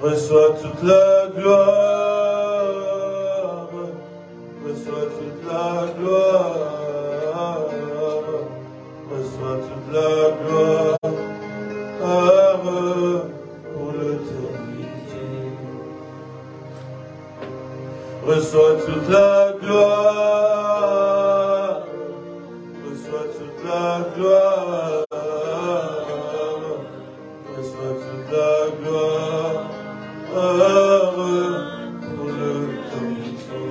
Reçois toute la gloire, reçois toute la gloire, reçois toute la gloire pour l'éternité. Reçois toute la gloire, reçois toute la gloire, reçois toute la gloire pour l'éternité.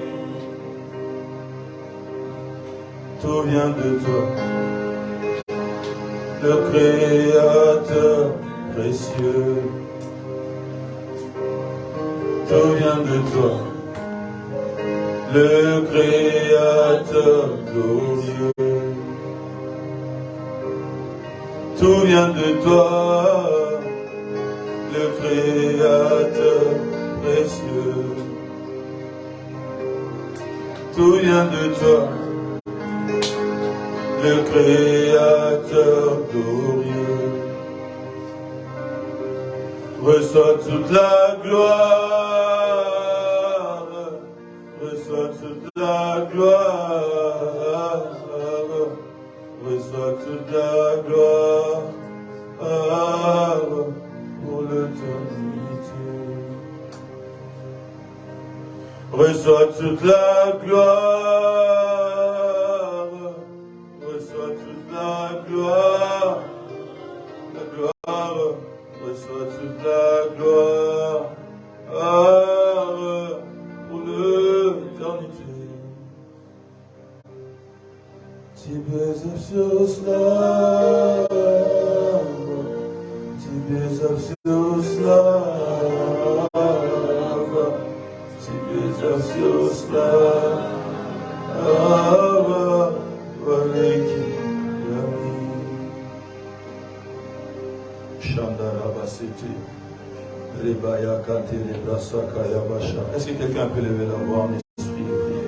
Tout vient de toi, le Créateur précieux. Tout vient de toi, le Créateur glorieux. Tout vient de toi, le Créateur précieux. Tout vient de toi, le Créateur glorieux. Reçois toute la gloire, reçois toute la gloire, reçois toute la gloire pour l'éternité. Reçois toute la gloire, reçois toute la gloire, reçois toute la gloire pour l'éternité. Tibes Est-ce que quelqu'un peut lever la voix en esprit et prier?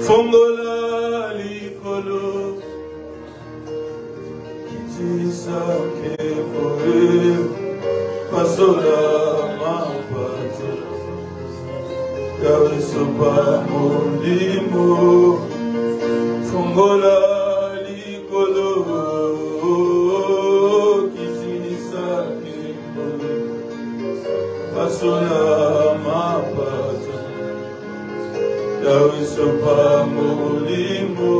Fongola likolo kitisa kepoe pasola mapato yawe sopa molimo fongola likolo kitisa kepoe pasola mapato yawe sopa molimo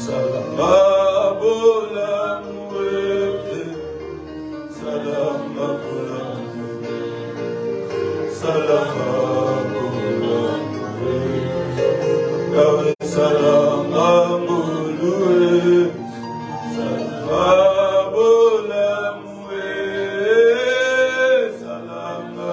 salama bola muete salama bola salama bola muete yawe salama molue salama bola muete salama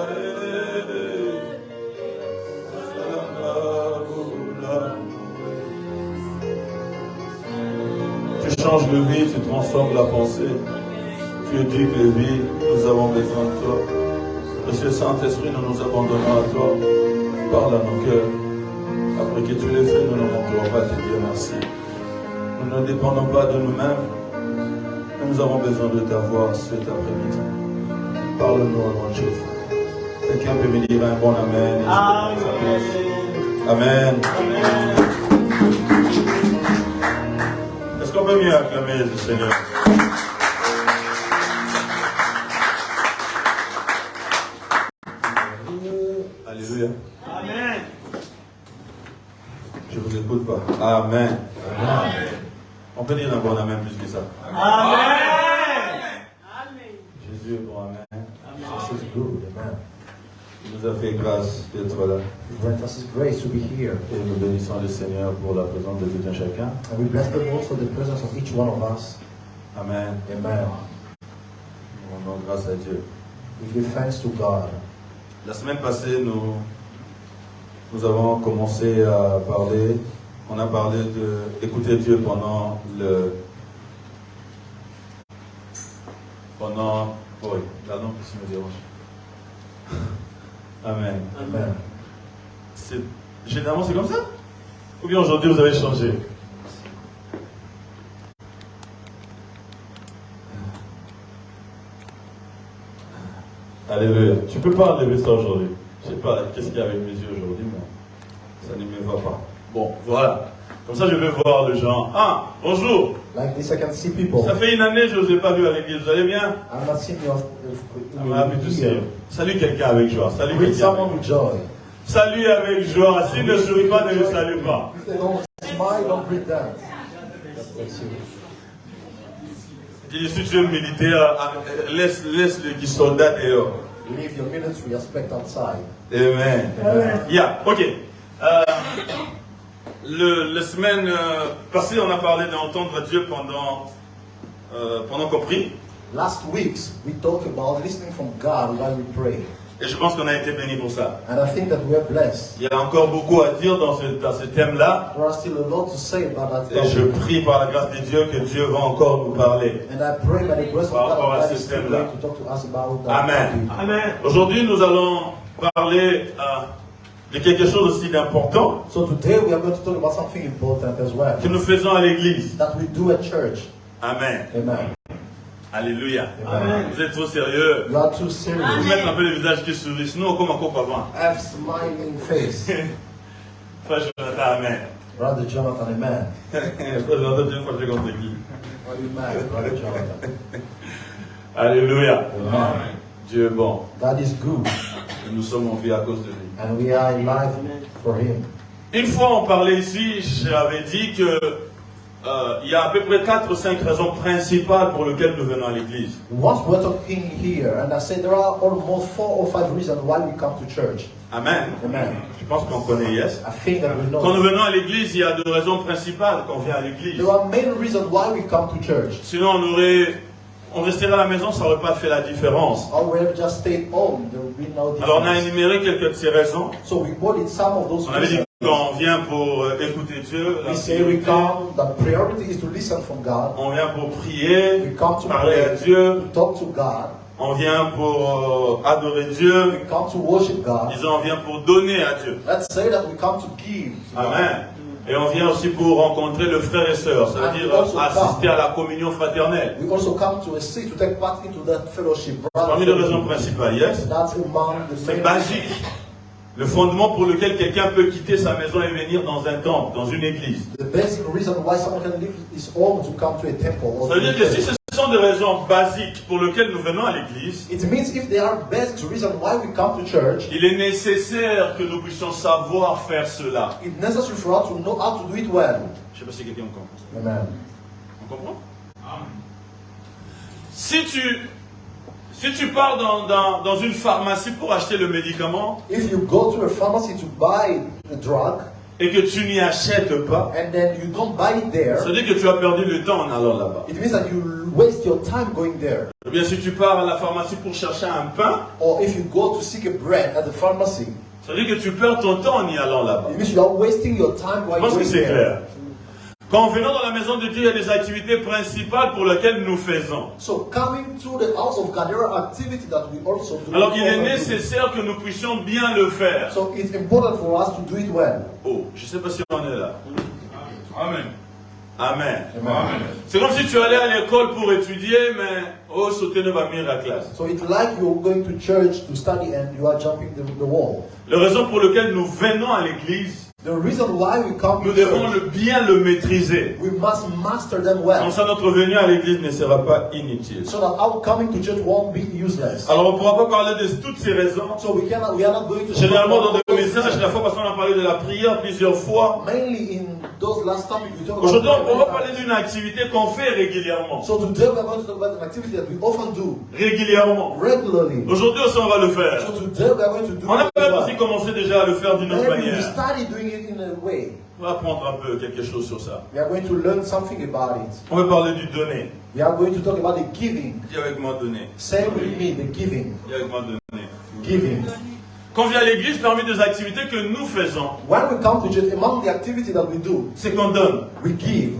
tu changes le vie, tu transformes la pensée. Tu éduques les vies, nous avons besoin de toi. Monsieur Saint-Esprit, nous nous abandonnons à toi. Parle à nos cœurs. Après que tu l'aies fait, nous ne manquerons pas de te dire merci. Nous ne dépendons pas de nous-mêmes. Nous avons besoin de t'avoir cet après-midi. Parle-nous au nom de Jésus. Quelqu'un peut me dire un bon amen. Amen. Amen. Est-ce qu'on peut mieux acclamer le Seigneur? Alléluia. Amen. Je ne vous écoute pas. Amen. Amen. On peut dire un bon amen plus que ça. Amen. Jésus est bon. Amen. Amen. Il nous a fait grâce d'être là. Grant us His grace to be here. Et nous bénissons le Seigneur pour la présence de tout un chacun. And we bless the Lord for the presence of each one of us. Amen. Amen. Nous rendons grâce à Dieu. We give thanks to God. La semaine passée, nous avons commencé à parler. On a parlé d'écouter Dieu pendant oui, la langue qui me dérange. Amen. Amen. Généralement, c'est comme ça? Ou bien aujourd'hui, vous avez changé? Alléluia. Tu ne peux pas enlever ça aujourd'hui. Je ne sais pas qu'est-ce qu'il y a avec mes yeux aujourd'hui, mais ça ne me va pas. Bon, voilà. Comme ça, je vais voir les gens. Ah, bonjour. Like this, I can see people. Ça fait une année que je ne vous ai pas vu à l'église. Vous allez bien? I'm not seeing you. Salut quelqu'un avec joie. Salut Greet quelqu'un. someone with joy. Salut avec joie. S'il ne sourit pas, ne le salue pas. If they don't smile, don't greet them. God bless you. Si tu es militaire, laisse le soldat dehors. Leave your military aspect outside. Amen. Amen. Yeah, ok. La semaine passée, on a parlé d'entendre Dieu pendant qu'on prie. Last week, we talked about listening from God while we pray. Et je pense qu'on a été bénis pour ça. And I think that we are blessed. Il y a encore beaucoup à dire dans ce thème-là. There are still a lot to say about that Et je topic. prie par la grâce de Dieu que Dieu va encore nous parler. And I pray by the grace of Par rapport God à that ce God is still thème-là. going to talk to us about that Amen. topic. Amen. Aujourd'hui, nous allons parler de quelque chose aussi d'important So today we are going to talk about something important as well. que nous faisons à l'église. That we do at church. Amen. Amen. Alléluia. Amen. Vous êtes trop sérieux. You are too serious. Vous mettre un peu le visage qui sourit. Sinon, on commence à avant. Have smiling face. Frère Jonathan, Amen. Brother Jonathan, amen. Frère Jonathan, Dieu faut que je contre qui. Are you mad, Brother Jonathan? Alléluia. Amen. Dieu est bon. God is good. Et nous sommes en vie à cause de lui. And we are alive for Him. Une fois, on parlait ici, j'avais dit que il y a à peu près 4 ou 5 raisons principales pour lesquelles nous venons à l'église. Once we're talking here, and I said there are almost 4 or 5 reasons why we come to church. Amen. Amen. Je pense qu'on connaît, yes. I think that we Quand nous know. venons à l'église, il y a 2 raisons principales qu'on vient à l'église. There are main reasons why we come to church. Sinon, on aurait on resterait à la maison, ça n'aurait pas fait la différence. Or we have just stayed home, there will be no difference. Alors on a énuméré quelques de ces raisons. So we quoted some of those On avait dit reasons. qu'on vient pour écouter Dieu, la We say we priorité. come, the priority is to listen from God. On vient pour prier, We come to parler à pray, Dieu. to talk to God. On vient pour adorer Dieu. We come to worship God. Disons, on vient pour donner à Dieu. Let's say that we come to give to God. Amen. Et on vient aussi pour rencontrer le frère et sœur, ça veut dire assister à la communion fraternelle. We also come to assist, to take part into that fellowship. Parmi les raisons principales, yes. That's among the C'est main basique. Le fondement pour lequel quelqu'un peut quitter sa maison et venir dans un temple, dans une église. The basic reason why someone can leave his home to come to a temple. Or Ça veut dire que si ce sont des raisons basiques pour lesquelles nous venons à l'église, it means if there are basic reasons why we come to church, il est nécessaire que nous puissions savoir faire cela. it's necessary for us to know how to do it well. Je ne sais pas si quelqu'un me comprend. Amen. On comprend? Si tu pars dans une pharmacie pour acheter le médicament If you go to a pharmacy to buy a drug et que tu n'y achètes pas, and then you don't buy it there, ça veut dire que tu as perdu le temps en allant là-bas. it means that you waste your time going there. Ou bien si tu pars à la pharmacie pour chercher un pain, Or if you go to seek a bread at the pharmacy, ça veut dire que tu perds ton temps en y allant là-bas. it means you are wasting your time Je while pense que going c'est there. clair. Quand venons dans la maison de Dieu, il y a des activités principales pour lesquelles nous faisons. So coming to the house of God, there are activities that we also do. Alors il est nécessaire que nous puissions bien le faire. So it's important for us to do it well. Oh, je ne sais pas si on est là. Amen. Amen. Amen. C'est comme si tu allais à l'école pour étudier, mais oh, sauter ne va mieux la classe. So it's like you're going to church to study and you are jumping the wall. La raison pour laquelle nous venons à l'église, The reason why we come nous to devons church, bien le maîtriser. we must master them Comme well. ça, notre venue à l'église ne sera pas inutile. So that our coming to church won't be useless. Alors, on ne pourra pas parler de toutes ces raisons. So we are not going to Généralement, dans des messages, la fois passée, on a parlé de la prière plusieurs fois. mainly in those last topics we talk Aujourd'hui, about. on va parler d'une activité qu'on fait régulièrement. So today we are going to talk about an activity that we often do Régulièrement. regularly. Aujourd'hui aussi, on va le faire. So today we are going to do On a it peut-être well. aussi commencé déjà à le faire d'une autre Maybe we manière. started doing it in a way. On va apprendre un peu quelque chose sur ça. We are going to learn something about it. On va parler du donner. We are going to talk about the giving. Dis avec moi donner. Say with me, the giving. Dis avec moi donner. Giving. Quand on vient à l'église, parmi des activités que nous faisons, When we come to church, among the activities that we do, c'est qu'on donne. we give.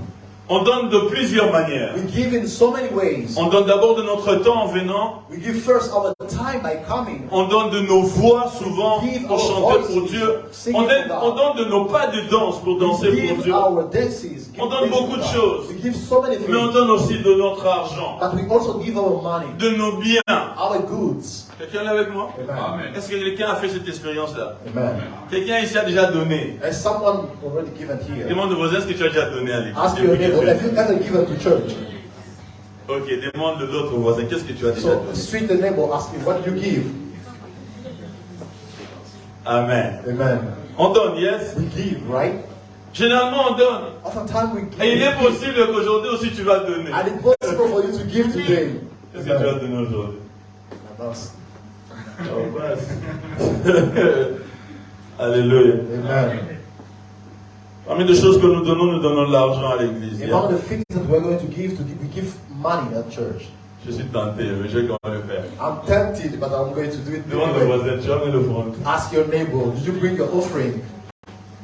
On donne de plusieurs manières. We give in so many ways. On donne d'abord de notre temps en venant. We give first our time by coming. On donne de nos voix souvent pour chanter pour Dieu. On donne de nos pas de danse pour danser We pour give Dieu. our dances. On donne beaucoup de choses. We give so many Mais on things. donne aussi de notre argent, But we also give our money, de nos biens. our goods. Quelqu'un est avec moi? Amen. Est-ce que quelqu'un a fait cette expérience-là? Amen. Quelqu'un ici a déjà donné? Has someone already given here? Demande au voisin, est-ce que tu as déjà donné à l'église? Ask your neighbor, have you ever given to church? Ok, demande de l'autre voisin, qu'est-ce que tu as déjà So, donné? street the neighbor, ask him, what do you give? Amen. Amen. On donne, yes? We give, right? Généralement, on donne. Oftentimes we give. Et il est possible qu'aujourd'hui aussi tu vas donner. And it's possible for you to give today. Qu'est-ce que tu vas donner aujourd'hui? Yes. Oh, mince. Alléluia. Amen. Parmi les choses que nous donnons de l'argent à l'église. Among the things that we're going to give, we give money at church. Je suis tenté, mais je vais quand même le faire. I'm tempted, but I'm going to do it Demande au anyway. voisin, tu as mis l'offrande. Ask your neighbor, did you bring your offering?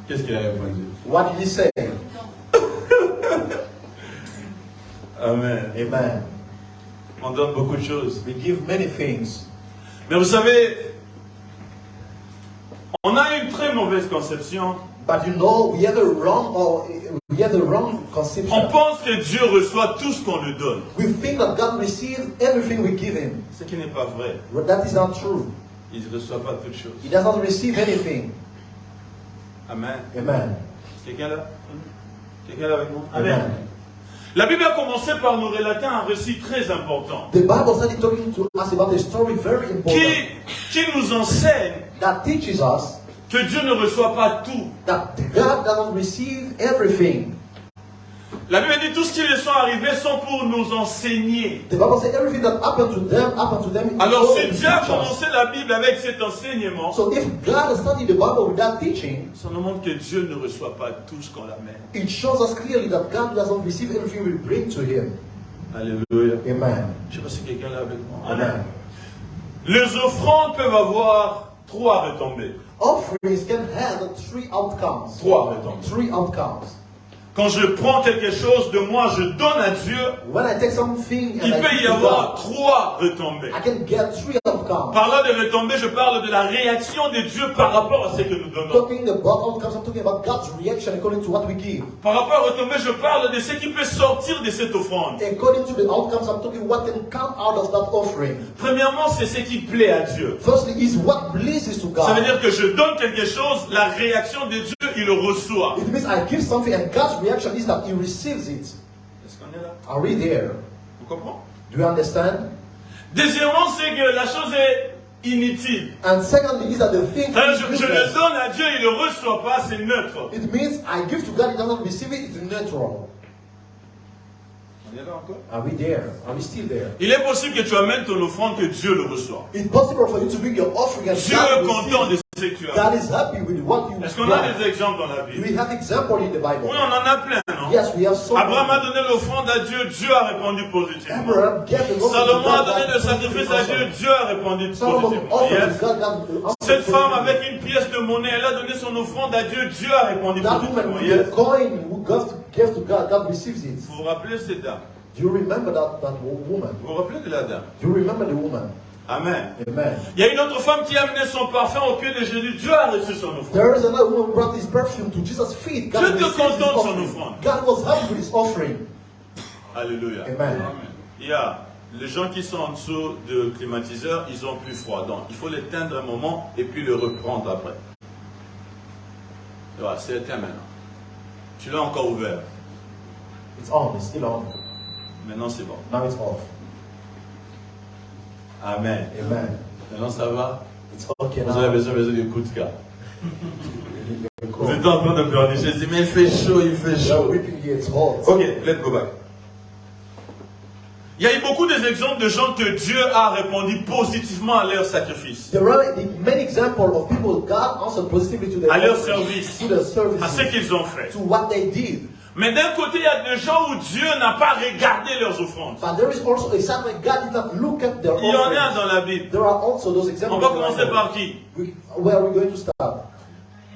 Qu'est-ce qu'il a répondu? What did he say? Amen. Amen. On donne beaucoup de choses. We give many things. Mais vous savez, on a une très mauvaise conception. But you know, we have the wrong On conception. pense que Dieu reçoit tout ce qu'on lui donne. We think that God receives everything we give Him. Ce qui n'est pas vrai. But that is not true. Il ne reçoit pas toutes choses. He does not receive anything. Amen. Amen. Quelqu'un là? Quelqu'un là avec moi? Amen. La Bible a commencé par nous relater un récit très important The Bible started talking to us about a story very important qui nous enseigne that teaches us que Dieu ne reçoit pas tout. that God doesn't receive everything. La Bible dit tout ce qui leur sont arrivés sont pour nous enseigner. The Bible says everything that happened to them. Alors si Dieu a commencé la Bible avec cet enseignement, So if God studied the Bible with that teaching, ça nous montre que Dieu ne reçoit pas tout ce qu'on amène. it shows us clearly that God doesn't receive everything we bring to Him. Alléluia. Amen. Je ne sais pas si quelqu'un est avec moi. Amen. Les offrandes peuvent avoir 3 retombées. Offerings can have 3 outcomes. 3 retombées. 3 outcomes. Quand je prends quelque chose de moi, je donne à Dieu, When I take something and il I peut give y to avoir God, 3 retombées. I can get 3 outcomes. Parlant de retombées, je parle de la réaction de Dieu par rapport à ce que nous donnons. Talking about outcomes, I'm talking about God's reaction according to what we give. Par rapport à retombées, je parle de ce qui peut sortir de cette offrande. According to the outcomes, I'm talking what can come out of that offering. Premièrement, c'est ce qui plaît à Dieu. Firstly, is what pleases to God. Ça veut dire que je donne quelque chose, la réaction de Dieu, il le reçoit. It means I give something and God's reaction is that He receives it. Est-ce qu'on est là? Are we there? Vous comprenez? Do you understand? Deuxièmement, c'est que la chose est inutile. And secondly, is that the thing is Je le useless. donne à Dieu, il ne le reçoit pas, c'est neutre. It means I give to God, He doesn't receive it, it's neutral. On est là encore? Are we there? Are we still there? Il est possible que tu amènes ton offrande, que Dieu le reçoit. It's possible for you to bring your offering and Dieu God est content de receives it. ce que tu as. God is happy with what you Est-ce qu'on a brought. des exemples dans la Do Bible? we have example in the Bible? Oui, on en a plein, non? Yes, we have so Abraham a many. donné l'offrande à Dieu, Dieu a répondu positivement. Abraham gave the offering to Salomon a God, donné God le sacrifice à Dieu, Dieu a répondu Solomon positivement. offered Yes. to God, God Cette femme avec une pièce de monnaie, elle a donné son offrande à Dieu, Dieu a répondu that positivement. woman with Yes. the coin who God gave to God, God receives it. Vous vous rappelez cette dame? Do you remember that woman? Vous vous rappelez de la dame? Do you remember the woman? Amen. Amen. Il y a une autre femme qui a amené son parfum au pied de Jésus. Dieu a reçu son offrande. There is another woman who brought his perfume to Jesus' feet. God Dieu était received his content de son offering. offrande. God was happy with his offering. Alléluia. Amen. Il y a les gens qui sont en dessous de climatiseur, ils ont plus froid. Donc, il faut l'éteindre un moment et puis le reprendre après. Voilà, c'est éteint maintenant. Tu l'as encore ouvert. It's on. It's still on. Maintenant, c'est bon. Now it's off. Amen. Amen. Maintenant, ça va? It's okay Vous avez now. besoin de coups de cas. Vous êtes en train de pleurnicher. Je dis, mais il fait chaud, il fait You're chaud. weeping here. It's hot. Ok, let's go back. Il y a eu beaucoup d'exemples de gens que Dieu a répondu positivement à leur sacrifice, There are many examples of people God answered positively to their à leur offering, service, to their à ce service, qu'ils ont fait. to what they did. Mais d'un côté, il y a des gens où Dieu n'a pas regardé leurs offrandes. But there is also a time when God did not look at their Il y en a offerings. dans la Bible. There are also those On examples. va in the commencer Bible. par qui? Where are we going to start?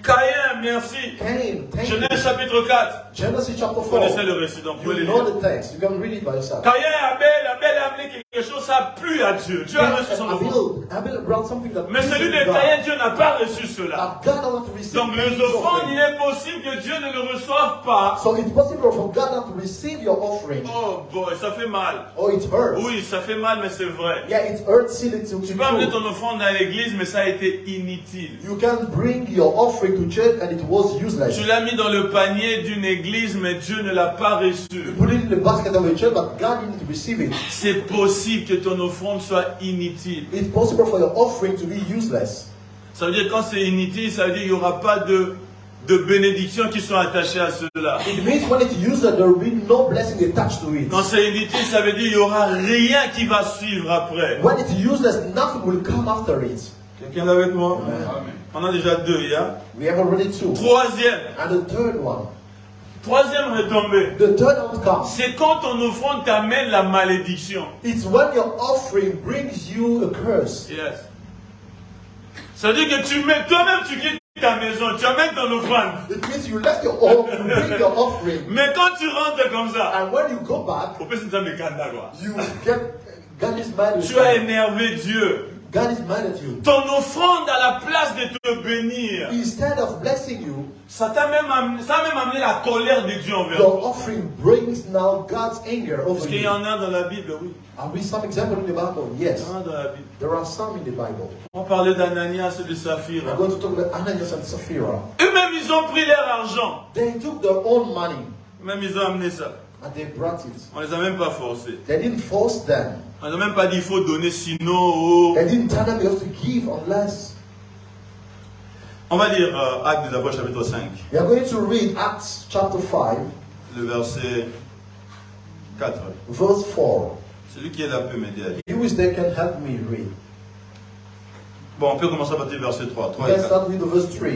Caïn, merci. Cain, thank you. Genèse chapitre 4. Genesis chapter Vous 4. connaissez le récit, donc vous pouvez You le know lire. the text. You can read it by yourself. Caïn et Abel a amené quelque chose, ça a plu à Dieu. Dieu a reçu son offrande. Abel brought something that Mais celui de pleased God. Caïn, Dieu n'a pas reçu cela. But God does not receive Donc les Cain's offrandes, il offering. est possible que Dieu ne le reçoive pas. So it's possible for God not to receive your offering. Oh boy, ça fait mal. Oh, it hurts. Oui, ça fait mal, mais c'est vrai. Yeah, it hurts silly to Tu peux amener true. ton offrande à l'église, mais ça a été inutile. You can bring your offering to church and it was useless. Tu l'as mis dans le panier d'une église, mais Dieu ne l'a pas You reçu. put it in the basket of a church, but God didn't receive it. C'est possible que ton offrande soit inutile. It's possible for your offering to be useless. Ça veut dire quand c'est inutile, ça veut dire qu'il n'y aura pas de bénédictions qui sont attachées à cela. It means when it's useless, there will be no blessing attached to it. Quand c'est inutile, ça veut dire qu'il n'y aura rien qui va suivre après. When it's useless, nothing will come after it. Quelqu'un est avec moi? Amen. On a déjà deux, il y a. We have already two. Troisième And the third one, retombée. the third outcome, C'est quand ton offrande t'amène la malédiction. it's when your offering brings you a curse. Yes. Ça veut dire que toi-même tu quittes ta maison, tu amènes ton offrande. It means you left your home, you bring your offering, Mais quand tu rentres comme ça, and when you go back, au plus c'est un mécanique, quoi. you get, God is mad with Tu as you. énervé Dieu. God is mad at you. Ton offrande à la place de te bénir, Instead of blessing you, ça a même amené la colère de Dieu envers your toi. offering brings now God's anger Parce over qu'il y you. en a dans la Bible, oui. Are we some example in the Bible? Il y Yes. en a dans la Bible. There are some in the Bible. On parlait d'Ananias et de Saphira. We're going to talk about Ananias and Sapphira. Eux-mêmes, ils ont pris leur argent. They took their own money Même ils ont amené ça. and they brought it. On les a même pas forcés. They didn't force them. On les a même pas dit il faut donner sinon. Oh. They didn't tell them you have to give unless. On va lire Actes des Apôtres chapitre 5, We are going to read Acts chapter 5, le verset 4. verse 4. Celui qui est là peut m'aider à lire. You is there can help me read. Bon, on peut commencer à partir du verset 3. 3 et Let's 4. start with the verse 3.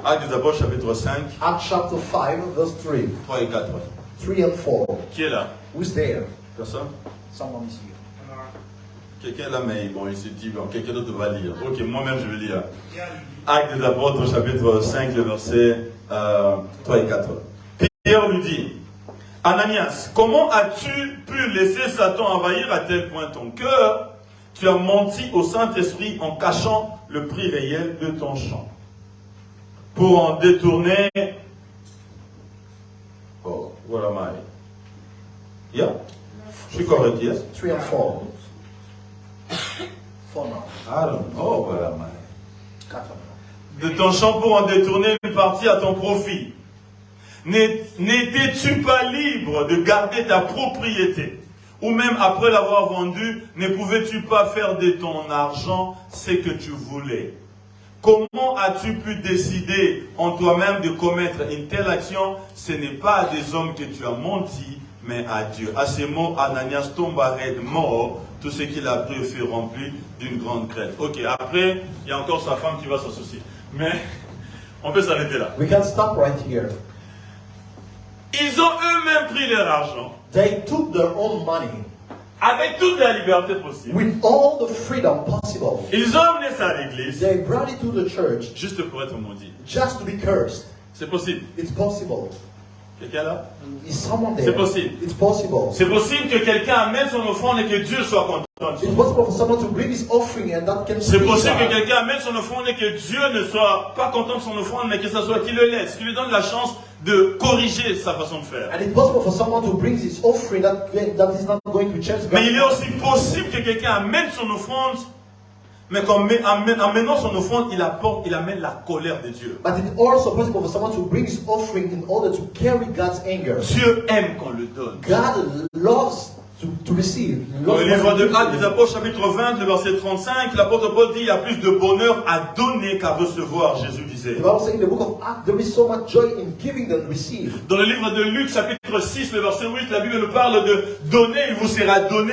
Actes des Apôtres chapitre 5, Acts chapter 5, verse 3. 3 et 4. 3 and 4. Qui est là? Who's there? Personne? Someone is here. Quelqu'un là, mais bon, il se dit, bon, quelqu'un d'autre va lire. Ok, moi-même je vais lire. Actes des Apôtres, chapitre 5, le verset 3 et 4. Pierre lui dit, Ananias, comment as-tu pu laisser Satan envahir à tel point ton cœur? Tu as menti au Saint-Esprit en cachant le prix réel de ton champ, pour en détourner. Oh, what am I? Yeah? Je suis correct, yes? 3 and 4. 4 now. I don't know, what am I? 4 now. De ton champ pour en détourner une partie à ton profit. N'étais-tu pas libre de garder ta propriété? Ou même après l'avoir vendu, ne pouvais-tu pas faire de ton argent ce que tu voulais? Comment as-tu pu décider en toi-même de commettre une telle action? Ce n'est pas à des hommes que tu as menti, mais à Dieu. À ces mots, Ananias tomba raide mort. Tout ce qu'il a pris fut rempli d'une grande crainte. Ok, après, il y a encore sa femme qui va s'associer. Mais on peut s'arrêter là. We can stop right here. Ils ont eux-mêmes pris leur argent They took their own money avec toute la liberté possible. with all the freedom possible. Ils ont amené ça à l'église They brought it to the church juste pour être maudits. just to be cursed. C'est possible. It's possible. Quelqu'un là? Is someone there? C'est possible. It's possible. C'est possible que quelqu'un amène son offrande et que Dieu soit content. It's possible for someone to bring his offering and that can C'est please possible que God. quelqu'un amène son offrande et que Dieu ne soit pas content de son offrande, mais que ça soit qu'il le laisse, qu'il lui donne la chance de corriger sa façon de faire. And it's possible for someone to bring his offering that is not going to change God. Mais il est aussi possible que quelqu'un amène son offrande, mais qu'en amenant son offrande, il amène la colère de Dieu. But it's also possible for someone to bring his offering in order to carry God's anger. Dieu aime qu'on le donne. God loves to receive. Dans le livre de Actes des Apôtres, chapitre 20, le verset 35, l'apôtre Paul dit, il y a plus de bonheur à donner qu'à recevoir, Jésus disait. The Bible says in the book of Acts, there is so much joy in giving than receive. Dans le livre de Luc, chapitre 6, le verset 8, la Bible nous parle de donner, il vous sera donné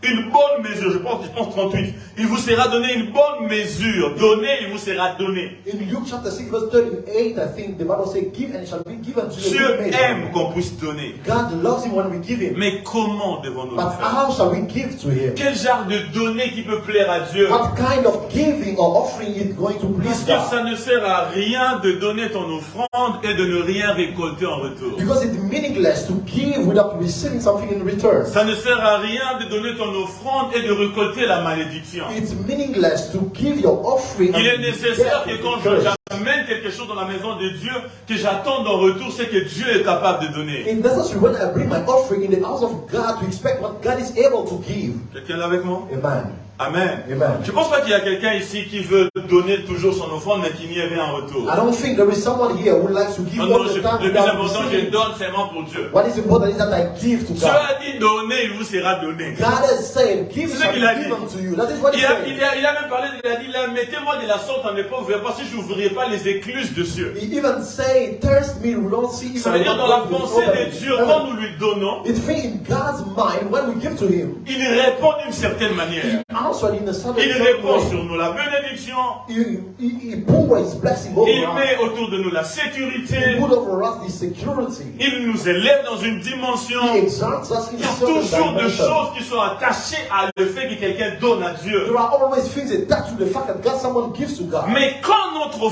une bonne mesure. Je pense 38. Il vous sera donné une bonne mesure. Donner, il vous sera donné. In Luke chapter 6, verse 38, I think the Bible says, give and it shall be given to you. Dieu aime qu'on puisse donner. God loves him when we give him. Mais comment devons-nous le But faire? how shall we give to him? Quel genre de donner qui peut plaire à Dieu? What kind of giving or offering is going to Parce please que God? ça ne sert à rien de donner ton offrande et de ne rien récolter en retour. Because it's meaningless to give without receiving something in return. Ça ne sert à rien de donner ton offrande et de récolter la malédiction. It's meaningless to give your offering. Il est and nécessaire que get quand the curse. j'amène quelque chose dans la maison de Dieu, que j'attende en retour, c'est que Dieu est capable de donner. It's necessary when I bring my offering in the house of God to expect what God is able to give. Quelqu'un là avec moi? Amen. Amen. Amen. Je ne pense pas qu'il y a quelqu'un ici qui veut donner toujours son offrande, mais qui n'y ait rien en retour. I don't think there is someone here who likes to give Non, all non, the time le plus without important, je receiving. donne seulement pour Dieu. What is important is that I give to Dieu God. a dit donner, il vous sera donné. God has said, give C'est ce shall qu'il a be dit. given to you. That is what he Il a said. même parlé, il a dit, mettez-moi de la sorte en mes pauvres, parce que je n'ouvrirai pas les écluses de cieux. He even say, thirst me, we don't see. Ça veut dire dans la pensée de Dieu, quand nous lui donnons, It fits in God's mind when we give to him. il répond d'une certaine manière. He answered in a certain Il répond way. sur nous la bénédiction. He pours his blessing over Il us. met autour de nous la He sécurité. put over us the security. Il nous élève dans une dimension. He exalts us in Il y a a certain toujours des dimension. choses qui sont attachées à le fait que quelqu'un donne à Dieu. There are always things attached to the fact that God, someone gives to God. Mais quand notre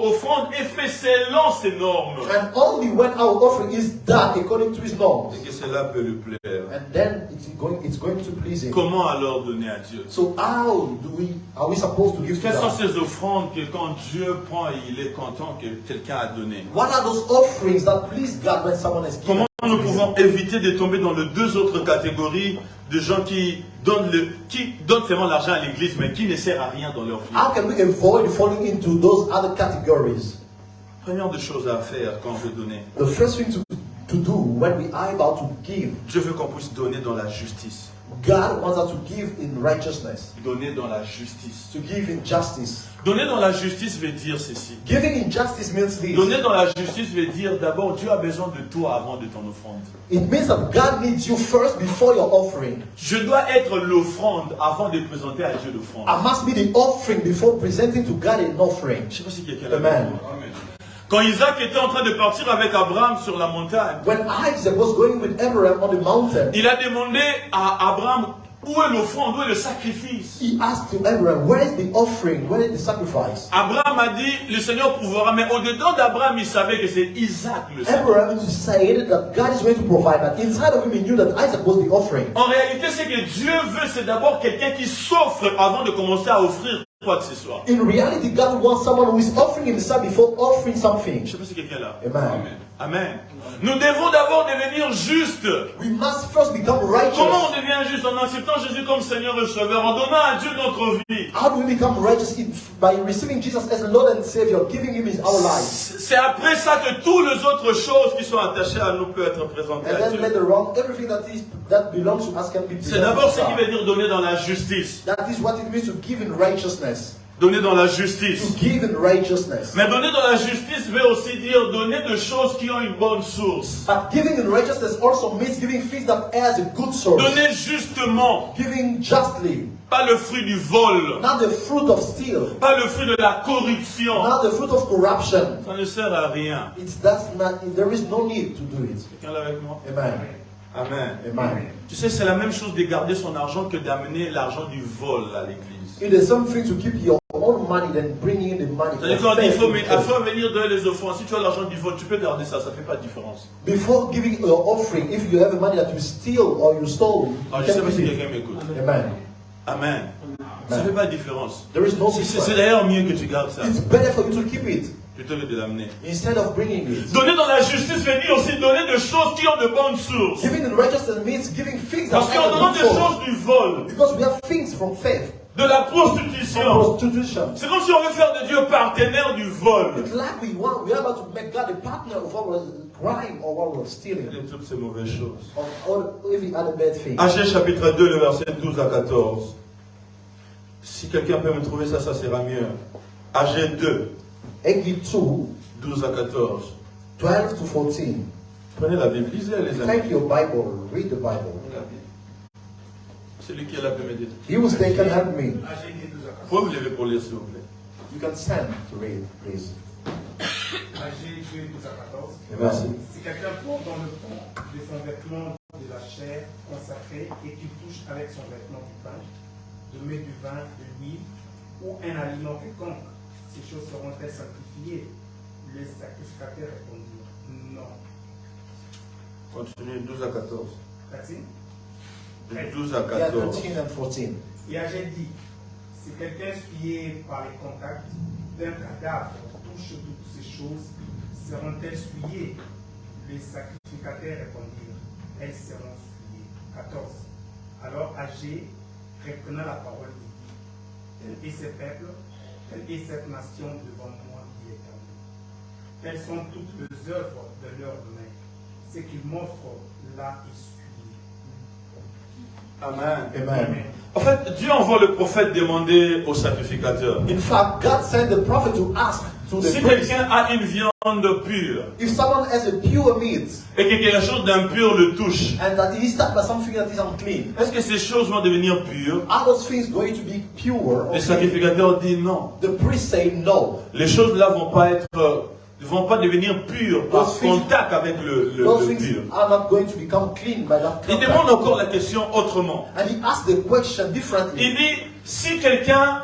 offrande est faite selon ses normes, And only when our offering is done according to his norms. et que cela peut lui plaire, And then it's going to please him. comment alors donner à Dieu? So how are we supposed to give to Quelles sont God? ces offrandes que quand Dieu prend, il est content que quelqu'un a donné? What are those offerings that please God when someone has given? Comment nous pouvons éviter de tomber dans les deux autres catégories de gens qui donnent seulement l'argent à l'église, mais qui ne sert à rien dans leur vie? How can we avoid falling into those other categories? Première des choses à faire quand on veut donner, The first thing to do when we are about to give, Dieu veut qu'on puisse donner dans la justice. God wants us to give in righteousness, Donner dans la justice. to give in justice. Donner dans la justice veut dire ceci. Giving in justice means this. Donner dans la justice veut dire d'abord Dieu a besoin de toi avant de ton offrande. It means that God needs you first before your offering. Je dois être l'offrande avant de présenter à Dieu l'offrande. I must be the offering before presenting to God an offering. Je ne sais pas si quelqu'un l'a Amen. compris. Quand Isaac était en train de partir avec Abraham sur la montagne, When Isaac was going with Abraham on the mountain, il a demandé à Abraham où est l'offrande, où est le sacrifice. he asked to Abraham, where is the offering, where is the sacrifice? Abraham a dit, le Seigneur pourvoira, mais au-dedans d'Abraham, il savait que c'est Isaac le sacrifice. Abraham said that God is going to provide, but inside of him he knew that Isaac was the offering. En réalité, ce que Dieu veut, c'est d'abord quelqu'un qui s'offre avant de commencer à offrir quoi que ce soit. In reality, God wants someone who is offering himself before offering something. Je ne sais pas si quelqu'un est là. Amen. Amen. Nous devons d'abord devenir justes. We must first become righteous. Comment on devient juste? En acceptant Jésus comme Seigneur et Sauveur, en donnant à Dieu notre vie. How do we become righteous? By receiving Jesus as Lord and Savior, giving Him our life. C'est après ça que toutes les autres choses qui sont attachées à nous peuvent être présentées And à then Dieu. later on, everything that belongs to us can be C'est d'abord ce qui veut dire donner dans la justice. That is what it means to give in righteousness. Donner dans la justice. To give in righteousness. Mais donner dans la justice veut aussi dire donner de choses qui ont une bonne source. But giving in righteousness also means giving things that has a good source. Donner justement. Giving justly. Pas le fruit du vol. Not the fruit of steal. Pas le fruit de la corruption. Not the fruit of corruption. Ça ne sert à rien. There is no need to do it. Quelqu'un là avec moi? Amen. Amen. Amen. Tu sais, c'est la même chose de garder son argent que d'amener l'argent du vol à l'église. It is something to keep your own money than bringing in the money. C'est-à-dire qu'on dit, il faut venir donner les offrandes. Si tu as l'argent du vol, tu peux garder ça, ça ne fait pas de différence. Before giving your offering, if you have money that you steal or you stole, je ne sais pas si quelqu'un m'écoute. Amen. Amen. Ça ne fait pas de différence. There is no difference. C'est d'ailleurs mieux que tu gardes ça. It's better for you to keep it. Plutôt que de l'amener. Instead of bringing it. Donner dans la justice veut dire aussi donner des choses qui ont de bonnes sources. Giving in righteousness means giving things that Parce qu'en donnant des choses du vol, because we have things from faith. De la prostitution. C'est comme si on veut faire de Dieu partenaire du vol. It's like we are about to make God a partner of our crime or our stealing. Et toutes ces mauvaises choses. Or every other bad thing. Agé chapitre 2, le verset 12 à 14. Si quelqu'un peut me trouver ça, ça sera mieux. Agé 2. Agé 2. 12 à 14. 12 to 14. Prenez la Bible, lisez les amis. Take your Bible, read the Bible. Celui qui est là peut m'aider. He was they can help me. Vous pouvez vous lever pour lire, s'il vous plaît. You can stand to read, please. Agé 2, 12 à 14. Merci. Si quelqu'un porte dans le fond de son vêtement de la chair consacrée et qu'il touche avec son vêtement du pain, de mettre du vin, de l'huile ou un aliment quelconque, ces choses seront-elles sanctifiées? Les sacrificateurs répondirent non. Continuez, 12 à 14. That's-it? 12 à Yeah, 14. 13 and 14. Et Agé dit, si quelqu'un souillé par les contacts d'un cadavre touche toutes ces choses, seront-elles souillées? Les sacrificateurs répondirent, elles seront souillées. 14. Alors Agé, reprenant la parole, dit, tel est ce peuple, telle est cette nation devant moi, dit l'Éternel. Telles sont toutes les œuvres de leurs mains. Ce qu'ils m'offrent là est souillé. Amen. Amen. En fait, Dieu envoie le prophète demander au sacrificateur. In fact, God sent the prophet to ask to the Si priest, quelqu'un a une viande pure if someone has a pure meat et que quelque chose d'impur le touche, and that he is touched by something that is unclean, est-ce que ces choses vont devenir pures? are those things going to be pure? Or Le clean? sacrificateur dit non. The priest say no. Les choses là vont pas devenir pures par Those things- contact avec Those le things pur. are not going to become clean by that Il contact. demande encore la question autrement. And he asked the question differently. Il dit, si quelqu'un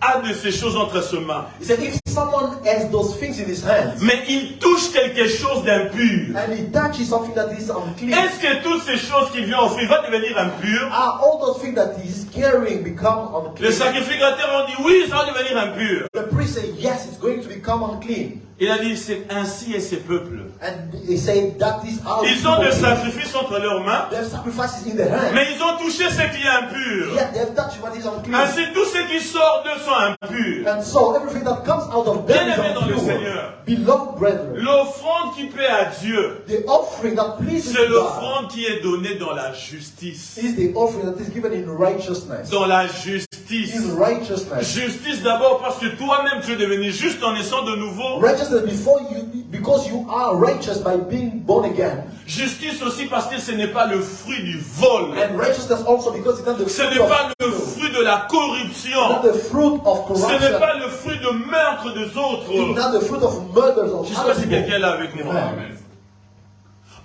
a de ces choses entre ses mains, He said, if someone has those things in his hands mais il touche quelque chose d'impur, and he touches something that is unclean, est-ce que toutes ces choses qu'il vient offrir vont devenir impures? are all those things that he is carrying become Les unclean? sacrificateurs ont dit oui, ça va devenir impur. The priest said, yes, it's going to become unclean. Il a dit, c'est ainsi est ce peuple. And he said, that is how Ils ont des people live. sacrifices entre leurs mains, They have sacrifices in their hands. mais ils ont touché ce qui est impur. Yet they have touched what is unclean. Ainsi, tout ce qui sort d'eux sont impurs. And so everything that comes out of them is Bien-aimés dans le impure. Seigneur. Beloved brethren, L'offrande qui plaît à Dieu, the offering that pleases c'est God l'offrande qui est donnée dans la justice. is the offering that is given in righteousness. Dans la justice. In righteousness. Justice d'abord parce que toi-même tu es devenu juste en naissant de nouveau. Righteousness righteousness because you are righteous by being born again. Justice aussi parce que ce n'est pas le fruit du vol. And righteousness also because it's not the Ce fruit n'est pas of le fruit de la corruption. not the fruit of Ce corruption. n'est pas le fruit de meurtre des It's autres. not the fruit of murders of Je ne sais other pas si quelqu'un est people. là avec moi. Amen.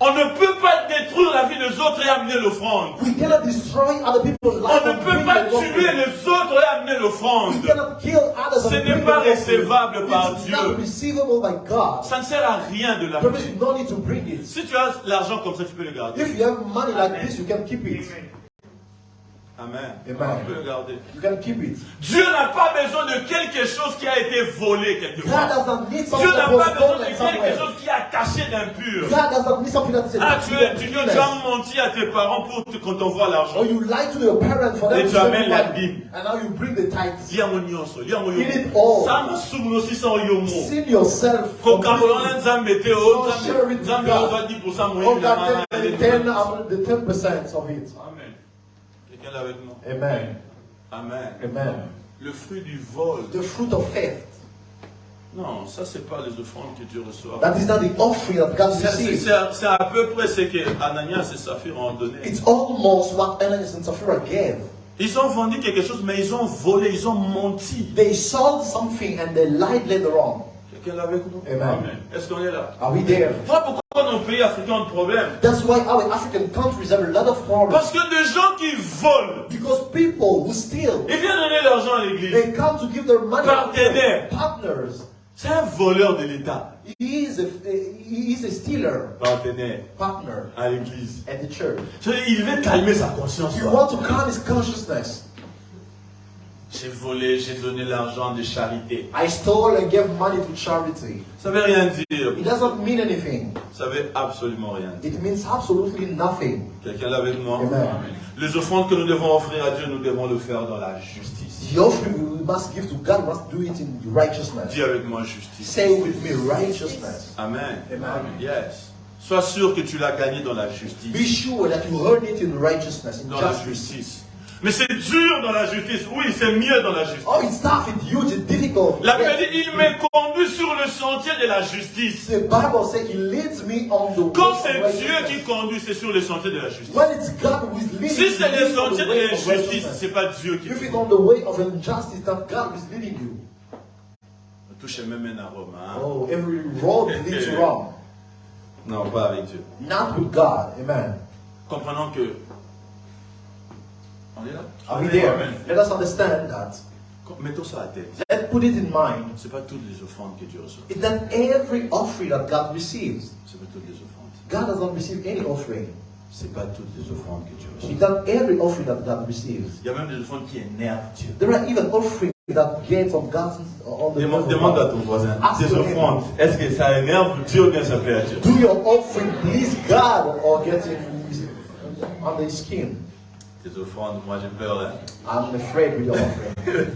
On ne peut pas détruire la vie des autres et amener l'offrande. We cannot destroy other people's On lives. ne and peut bring pas the tuer gospel. les autres et amener l'offrande. We cannot kill others Ce and n'est bring pas the gospel. recevable par It's Dieu. not receivable by God. Ça ne sert à rien de There l'amener. is no need to bring it. Si tu as l'argent comme ça, tu peux le garder. If you have money like this, you can keep it. Amen. Amen. Tu peux le garder. You can keep it. Dieu n'a pas besoin de quelque chose qui a été volé quelque God part. does not need Dieu something n'a that pas was besoin de stolen quelque somewhere. chose qui a caché d'impur. God does not need something that is Ah, tu as menti à tes parents quand on voit l'argent. or you lie to your parents for them Et to tu send amènes you la money. Bible. And now you bring the tithes. Lia mo nyonso, lia mo Read it yomo. all. Sama sumuno sisa yomo. Sin yourself. Kokamolona nzambe te o, Don't share with nzambe God. ozwa 10% mo Oh, yina God, mama. the 10% of it. Amen. Quelqu'un là avec moi? Amen. Amen. Amen. Le fruit du vol. The fruit of faith. Non, ça c'est pas les offrandes que tu reçois. That is not the offering that God C'est receives. à peu près ce que Ananias et Saphir ont donné. It's almost what Ananias and Sapphira gave. Ils ont vendu quelque chose, mais ils ont volé, ils ont menti. They sold something and they lied later on. Quelqu'un là avec nous? Amen. Est-ce qu'on est là? Are we there? Voilà pourquoi nos pays africains ont de problèmes. That's why our African countries have a lot of problems. Parce que des gens qui volent, Because people who steal, ils viennent donner l'argent à l'église. they come to give their money to Partenaires. their partners. C'est un voleur de l'État. He is a stealer, Partenaire partner à l'église. at the church. Il veut calmer sa conscience. You want to calm his consciousness. J'ai volé, j'ai donné l'argent de charité. I stole and gave money to charity. Ça veut rien dire. It doesn't mean anything. Ça veut absolument rien dire. It means absolutely nothing. Quelqu'un là avec moi? Amen. Les offrandes que nous devons offrir à Dieu, nous devons le faire dans la justice. The offering we must give to God, we must do it in righteousness. Dis avec moi justice. Say with me, righteousness. Amen. Amen. Yes. Sois sûr que tu l'as gagné dans la Be justice. sure that you earn it in righteousness, in Dans la justice. justice. Mais c'est dur dans la justice. Oui, c'est mieux dans la justice. Oh, it's tough, it's huge, it's difficult. La Bible Yes. dit, il me conduit sur le sentier de la justice. The Bible says He leads me on the way Quand of c'est Dieu qui righteousness. conduit, c'est sur le sentier de la justice. When it's God who is leading Si c'est le you on sentier the de way la of justice, righteousness. c'est pas Dieu qui If it's conduit. on the way of injustice, that God is leading you. Touche même à Rome. Hein? Oh, every road leads to Rome. Non, pas avec Dieu. Not with God. Amen. Comprenons que... On est là? Are we there? Amen. Let us understand that. Mettons ça à la tête. Let's put it in mind. C'est pas toutes les offrandes que Dieu reçoit. It's that every offering that God receives, C'est pas toutes les offrandes. God does not receive any offering. C'est pas toutes les offrandes que Dieu reçoit. It's not every offering that God receives. Il y a même des offrandes qui énervent Dieu. There are even offerings that get from God on the Demande à ton voisin. Ask Tes your offrandes, est-ce que ça énerve Dieu ou bien ça plaît à Dieu? Do your offering please God or get it on the skin? Tes offrandes, moi j'ai peur là. I'm afraid with your offering.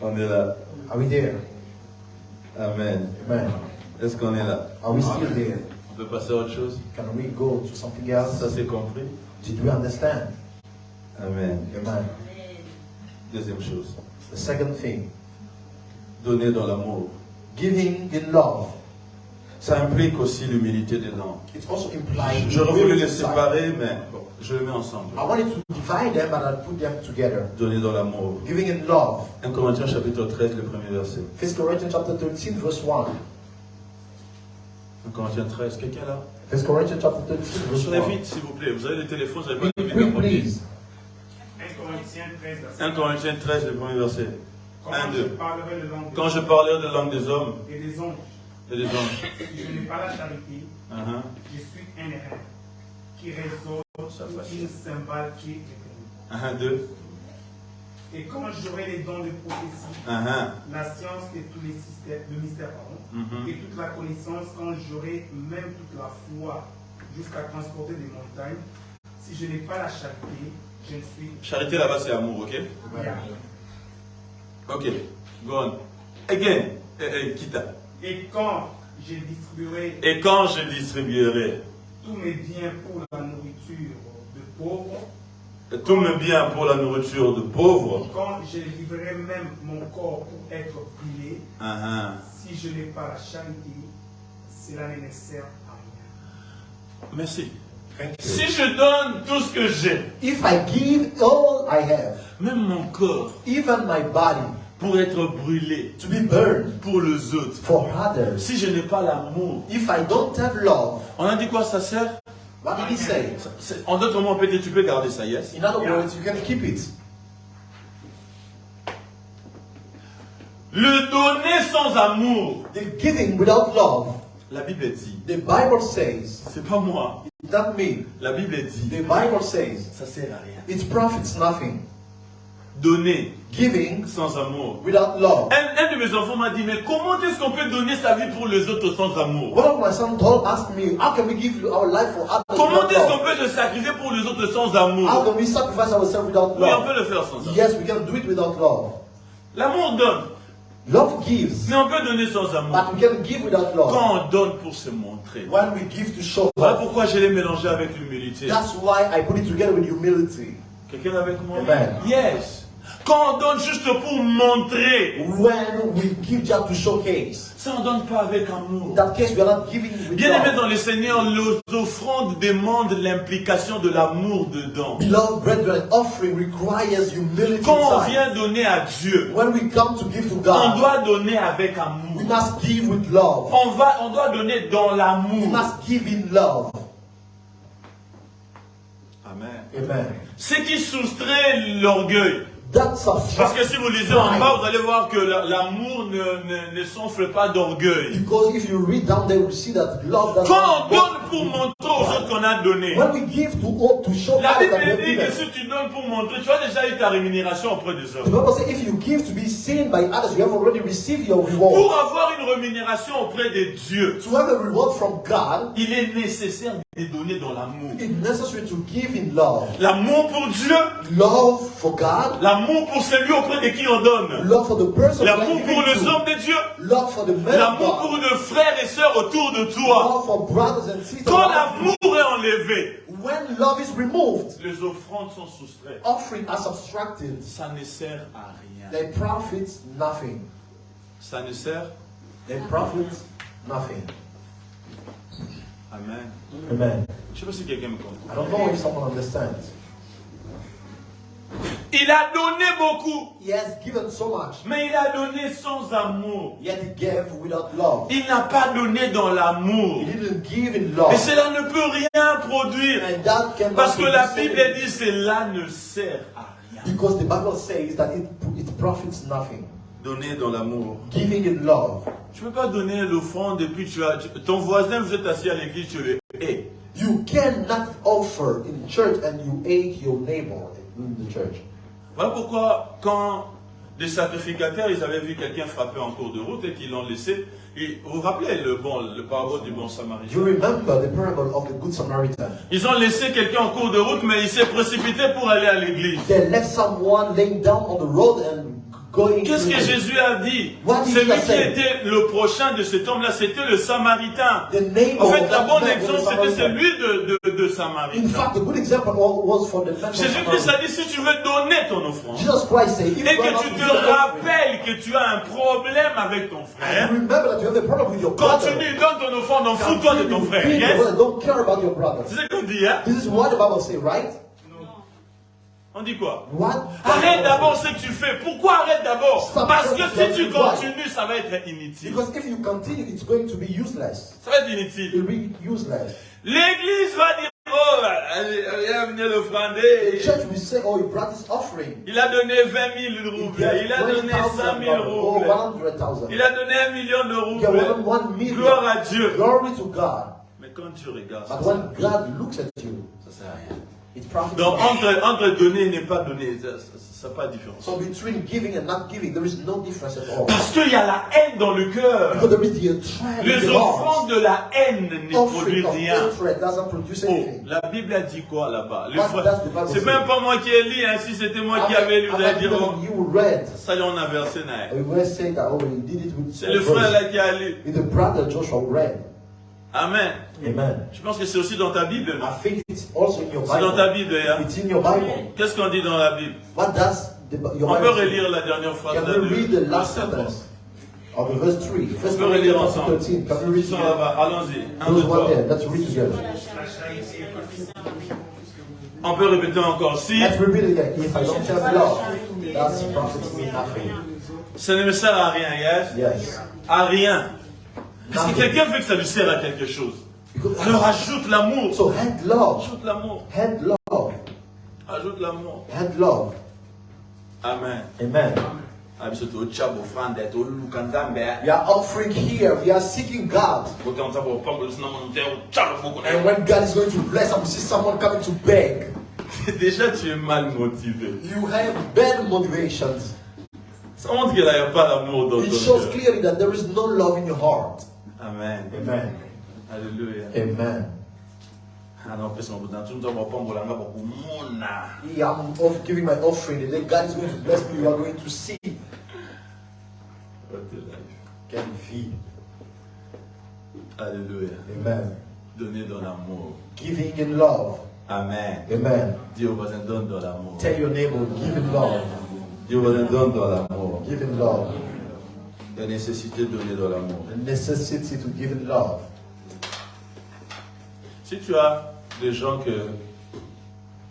On est là. Are we there? Amen. Amen. Est-ce qu'on est là? Are we still there? On peut passer à autre chose? Can we go to something else? Ça c'est compris? Did we understand? Amen. Amen. Deuxième chose. The second thing, Donner dans l'amour. giving in love. Ça implique aussi l'humilité dedans. It also implies. J'aurais voulu les séparer, mais bon, je les mets ensemble. I wanted to divide them, but I put them together. Donner dans l'amour. Giving in love. 1 Corinthiens chapitre 13, le premier verset. 1 Corinthians chapter 13, verse 1. 1 Corinthiens 13, quelqu'un là? 1 Corinthians chapter 13, verse Sonnez 1. vite, s'il vous plaît. Vous avez le téléphone, vous avez pas Quick, le quick, micro. please. 1 Corinthiens 13, verset 1 Corinthiens 13, le premier verset. Comment 1, je 2. parlerai le langue Quand je parlerai de langue des hommes et des anges, et des anges. si je n'ai pas la charité, Uh-huh. je suis un airain qui résonne Ça ou facile. une cymbale qui est éteigne. 1, 2. Et quand j'aurai les dons de prophétie, Uh-huh. la science et tous les systèmes, le mystère, Mhm. et toute la connaissance, quand j'aurai même toute la foi jusqu'à transporter des montagnes, si je n'ai pas la charité, je ne suis Charité là-bas, c'est amour, ok? rien. Ok. Go on. Again. Kita. Et quand je distribuerai Et quand je distribuerai tous mes biens pour la nourriture de pauvres, tous mes biens pour la nourriture de pauvres. Quand je livrerai même mon corps pour être brûlé, si je n'ai pas la charité, cela ne me sert à rien. Merci. Si je donne tout ce que j'ai, If I give all I have, même mon corps, even my body, pour être brûlé to be burned pour les autres, for others, si je n'ai pas l'amour, if I don't have love, on a dit quoi ça sert? what did he say? En d'autres mots, peut-être tu peux garder ça, yes? In other words, you can keep it. Le donner sans amour, The giving without love, la Bible dit, the Bible says, c'est pas moi, it's not me. la Bible dit, The Bible says, ça sert à rien. it profits nothing. Donner Giving sans amour. without love. Un de mes enfants m'a dit, mais comment est-ce qu'on peut donner sa vie pour les autres sans amour? One of my sons asked me, how can we give our life for others Comment without est-ce qu'on love? peut se sacrifier pour les autres sans How amour? can we sacrifice ourselves without Oui, on love? peut le faire sans amour. Yes, we can do it without love. L'amour donne, Love gives, mais on peut donner sans amour. but we can give without love. Quand on donne pour se montrer. When we give to show Voilà love. pourquoi je l'ai mélangé avec l'humilité. That's why I put it together with humility. Quelqu'un est avec moi? Amen. Yes. Quand on donne juste pour montrer, When we give just to showcase, ça on donne pas avec amour. in that case we are not giving with Bien aimé love. dans le Seigneur, les offrandes demandent l'implication de l'amour dedans. Beloved brethren, offering requires humility Quand on inside. vient donner à Dieu, When we come to give to on God, doit donner avec we amour. must give with love. On doit donner dans We l'amour. must give in love. Amen. Amen. Ce qui soustrait l'orgueil. That's Parce que si vous lisez en pride. bas, vous allez voir que l'amour ne s'enfle pas d'orgueil. Because if you read down there, you will see that love does Quand on not donne pour montrer aux autres qu'on a donné, When we give to show la others that we Bible have dit que given. si tu donnes pour montrer, tu as déjà eu ta rémunération auprès des The hommes. Bible says if you give to be seen by others, you have already received your reward. Pour avoir une rémunération auprès de Dieu, To have a reward from God, il est nécessaire de donner dans l'amour. it's necessary to give in love. L'amour pour Dieu, Love for God, l'amour pour celui auprès de qui on donne, love for the person you are l'amour giving pour les to, hommes de Dieu, love for the men of l'amour pour God, nos frères et sœurs autour de toi. love for brothers and sisters. Quand l'amour est enlevé, When love is removed, les offrandes sont soustraites. offering are subtracted. Ça ne sert à rien. They profit nothing. Ça ne sert. They profit nothing. Amen. Amen. Je ne sais pas si quelqu'un me I comprend. don't know if someone understands. Il a donné beaucoup, He has given so much, mais il a donné sans amour. yet he gave without love. Il n'a pas donné dans l'amour. He didn't give in Et love. cela ne peut rien produire. And that cannot Parce que la produce Bible anything. dit cela ne sert à rien. Because the Bible says that it profits nothing. Donner dans l'amour. Giving in love. Tu ne peux pas donner l'offrande et puis ton voisin, vous êtes assis à l'église, tu le hais. You cannot offer in church and you hate your neighbor in the church. Voilà pourquoi quand les sacrificateurs, ils avaient vu quelqu'un frapper en cours de route et qu'ils l'ont laissé. Et vous vous rappelez le parabole du bon You samaritain? remember the parable of the Good Samaritan. Ils ont laissé quelqu'un en cours de route, mais il s'est précipité pour aller à l'église. They left someone laying down on the road and going Qu'est-ce to que the- Jésus a dit? What did Celui Jesus qui say? était le prochain de cet homme-là, c'était le samaritain. The neighbor En fait, of la that bonne man was exemple, the c'était Samaritan. celui de In samaritain. fact, the good example was for the man of Jésus-Christ Samaritan. a dit, si tu veux donner ton offrande, Jesus Christ said, if et you are que not tu to te give an offering, rappelles que tu as un problème avec ton and frère, remember that you have a problem with your brother. continue, donne ton offrande, on fout-toi de ton frère. Continue, Yes? don't care about your brother. C'est ce qu'on dit, hein? This is what the Bible says, right? On dit quoi? What? Arrête d'abord ce que tu fais. Pourquoi arrête d'abord? Stop. Parce que si tu Why? continues, ça va être inutile. Because if you continue, it's going to be useless. Ça va être It inutile. will be useless. L'église va dire, oh, allez, viens venir The l'offrander. church will say, oh, you brought this offering. Il a donné 20 000 roubles. Il a donné 100 000 oh, roubles. 100,000. Il a donné 1 million de You get roubles. 1 million. Gloire à Dieu. Glory to God. Mais quand tu regardes, But when God looks at you, ça sert à rien. it profits Donc you. entre donner et ne pas donner, ça n'a pas de différence. So between giving and not giving, there is no difference at all. Parce qu'il y a la haine dans le cœur. Because there is the hatred in Les the offrandes heart. de la haine ne Offering produisent of rien. hatred doesn't produce Oh, anything. la Bible a dit quoi là-bas? Les What frères- does the Bible C'est say? même pas moi qui ai lu, hein. Si c'était moi qui avais lu, vous allez dire, oh, You read. ça y est, on a versé. Naï. We were saying that, oh, he did it with C'est le frère là qui a lu. with the brother Joshua read. Amen. Amen. Je pense que c'est aussi dans ta Bible. I think it's also in your C'est dans ta Bible. Bible. Hein? It's in your Bible. Qu'est-ce qu'on dit dans la Bible? What does your On peut Bible say? relire la dernière phrase. Can là, we read the last verset 3. sentence of the verse 3? On First peut relire Corinthians ensemble. 13. Can we Ils read sont together? là-bas. Allons-y. 1, Those 2, one 3. there. Let's read together. On peut répéter encore. Si Let's repeat it again. If I don't have love, that profits me nothing. ça ne me sert à rien, yes? Yes. À rien. Est-ce que Nothing. quelqu'un veut que ça lui sert à quelque chose? Because Alors ajoute l'amour. so had love. Ajoute l'amour. Had love. Ajoute l'amour. Had love. Amen. Amen. Ah, biso to chabo frande to luka nzambe. We are offering here. We are seeking God. Boka nzambe pambo sina monte o chalo boko. And when God is going to bless, I see someone coming to beg. Déjà tu es mal motivé. You have bad motivations. Ça montre qu'il n'y a pas d'amour dans It ton shows cœur. clearly that there is no love in your heart. Amen. Amen. Alléluia. Amen. Ah non, pesa mabuda tu nzambe pambo langa boko mona. Yeah, I'm giving my offering, and then God is going to bless me. You are going to see. Quelle vie. Alléluia. Amen. Donner dans l'amour. Giving in love. Amen. Amen. Dieu vous en donne dans l'amour. Tell your neighbor, give in love. Dieu vous en donne dans l'amour. Give in love. La nécessité de donner dans l'amour. The necessity to give in love. Si tu as des gens que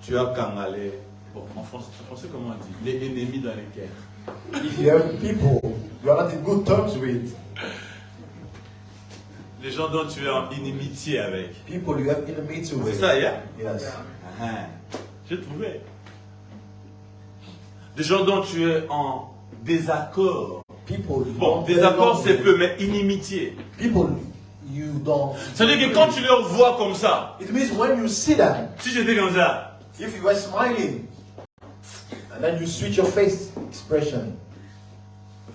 tu as canalés, bon, en français comment on dit, les ennemis dans les guerres. If you have people you are not in good terms with, Les gens dont tu es en inimitié avec. people you have enmity C'est with. ça, yeah? Yes. J'ai trouvé. Des gens dont tu es en désaccord. People you Bon, don't désaccord get c'est along peu, mais inimitié. with. People you don't. C'est-à-dire que quand tu leur vois comme ça, It means when you see them, si j'étais comme ça, if you are smiling, and then you switch your face expression,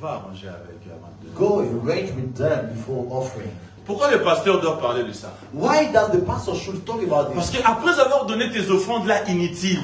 va arranger avec eux avant de... go arrange with them before offering. Pourquoi le pasteur doit parler de ça? Why does the pastor should talk about Parce this? qu'après avoir donné tes offrandes là inutiles,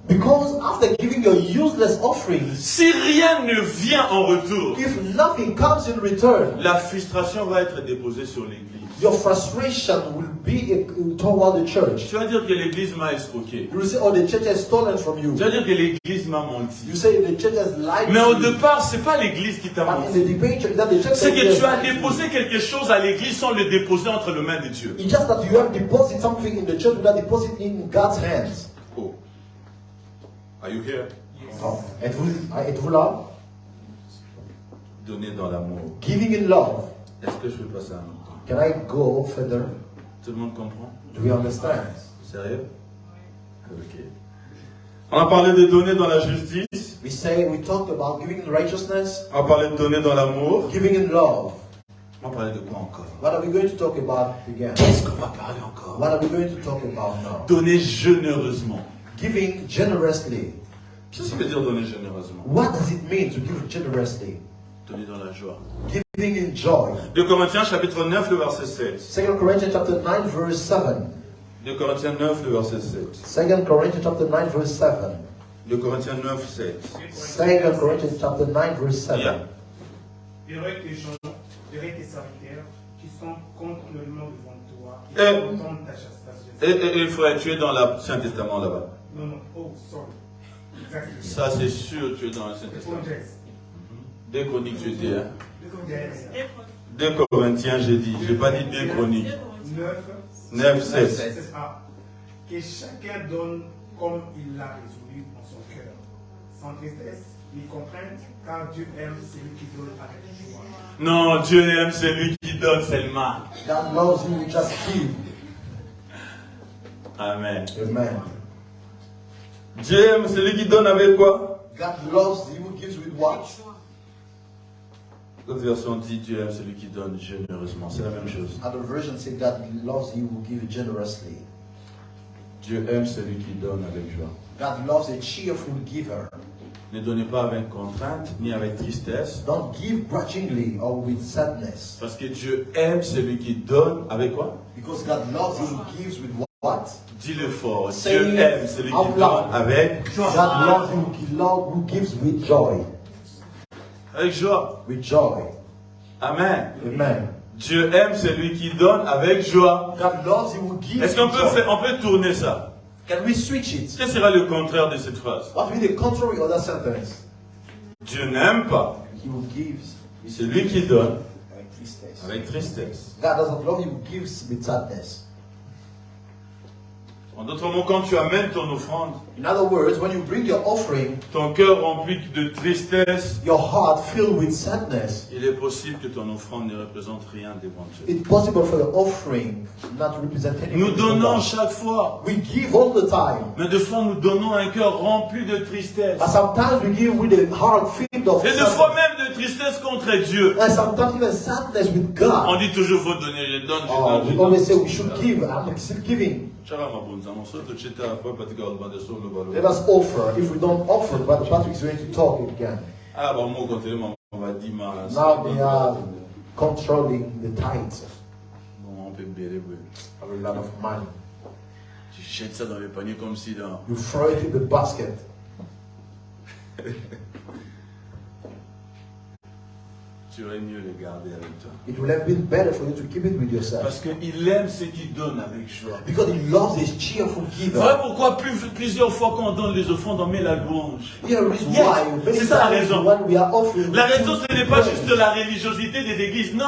Because after giving your useless offerings, si rien ne vient en retour, if nothing comes in return, la frustration va être déposée sur l'église. your frustration will be toward the church. Tu vas dire que l'église m'a escroqué. You will say, oh, the church has stolen from you. Tu vas dire que l'église m'a menti. You say the church has lied Mais au to you. départ, c'est pas l'église qui t'a But in menti. the debate, that the church C'est que has tu as lied to you. déposé quelque chose à l'église sans le déposer entre les mains de Dieu. It's just that you have deposited something in the church without deposit in God's hands. Oh. Are you here? Oh. Êtes-vous là? Donner dans l'amour. Giving in love. Est-ce que je peux passer un autre? Can I go further? Tout le monde comprend? Do we understand? Sérieux? Ok. On a parlé de donner dans la justice. We talked about giving in righteousness, On a parlé de donner dans l'amour. giving in love. On va parler de quoi encore? What are we going to talk about again? Qu'est-ce qu'on va parler encore? What are we going to talk about now? Donner généreusement. Giving generously. Qu'est-ce que ça veut dire donner généreusement? What does it mean to give generously? Donner dans la joie. Giving in joy. 2 Corinthiens chapitre 9, le verset 7. 2 Corinthians chapter 9 verse 7. 2 Corinthiens 9, le verset 7. 2 Corinthians chapter 9 verse 7. 2 Corinthiens 9, 7. 2 Corinthians chapter 9 verse 7. Yeah. Verrai tes gens, verrai tes serviteurs qui sont continuellement devant toi et Eh. qui entendent ta chasteté. Et frère, tu es dans l'Ancien Testament là-bas. Non, non, oh, sorry. Exactement. Ça, c'est sûr, tu es dans l'Ancien Testament. Yes. 2 Chroniques, tu dis. Hein? Yes. 2 Corinthiens, j'ai dit. J'ai pas dit 2 Chroniques. 9, 7. Ah. Que chacun donne comme il l'a résolu en son cœur, sans tristesse ni contrainte, car Dieu aime celui qui donne avec joie. Non, Dieu aime celui qui donne seulement. God loves you, just give. Amen. Amen. Dieu aime celui qui donne avec quoi? God loves you who gives with what? L'autre version dit Dieu aime celui qui donne généreusement. C'est la même chose. Other version say God loves you who give generously. Dieu aime celui qui donne avec joie. God loves a cheerful giver. Ne donnez pas avec contrainte ni avec tristesse. Don't give grudgingly or with sadness. Parce que Dieu aime celui qui donne avec quoi? Because God loves you who gives with what? Dis-le fort. Say Dieu aime celui qui out donne loud. avec God loves you who gives with joy. Avec joie. With joy. Amen. Amen. Dieu aime celui qui donne avec joie. God loves, He will give. Est-ce qu'on with peut, joy. on peut tourner ça? Can we switch it? Quel sera le contraire de cette phrase? What will be the contrary of that sentence? Dieu n'aime pas He will give celui qui donne avec tristesse. avec tristesse. God doesn't love you, He gives with sadness. En d'autres mots, quand tu amènes ton offrande, In other words, when you bring your offering, ton cœur rempli de tristesse, your heart filled with sadness, il est possible que ton offrande ne représente rien devant Dieu. it's possible for your offering not to represent anything. Nous before donnons God. chaque fois, We give all the time, mais de fois nous donnons un cœur rempli de tristesse. but sometimes we give with a heart filled of Et de fois sadness, même de tristesse contre Dieu. and sometimes even sadness with On God. dit toujours faut donner, je donne, je Oh, donne, we je always donne. say we should give. I'm still giving. Let us offer. If we don't offer, Brother Patrick is going to talk again. Ah, bah, moi, quand on va dire, Now they are controlling the tithes. bon, on peut bérer, oui. Have a lot of money. Tu jettes ça dans le panier comme si dans. You throw it in the basket. Tu aurais mieux le garder avec toi. It would have been better for you to keep it with yourself. Parce qu'il aime ce qu'il donne avec joie. Because He loves His cheerful Voilà giver. pourquoi plusieurs fois quand on donne les offrandes, on met la louange. Here is Yes. why. Many C'est ça la times raison. when we are offering, La raison, ce n'est pas praise. juste la religiosité des églises, non.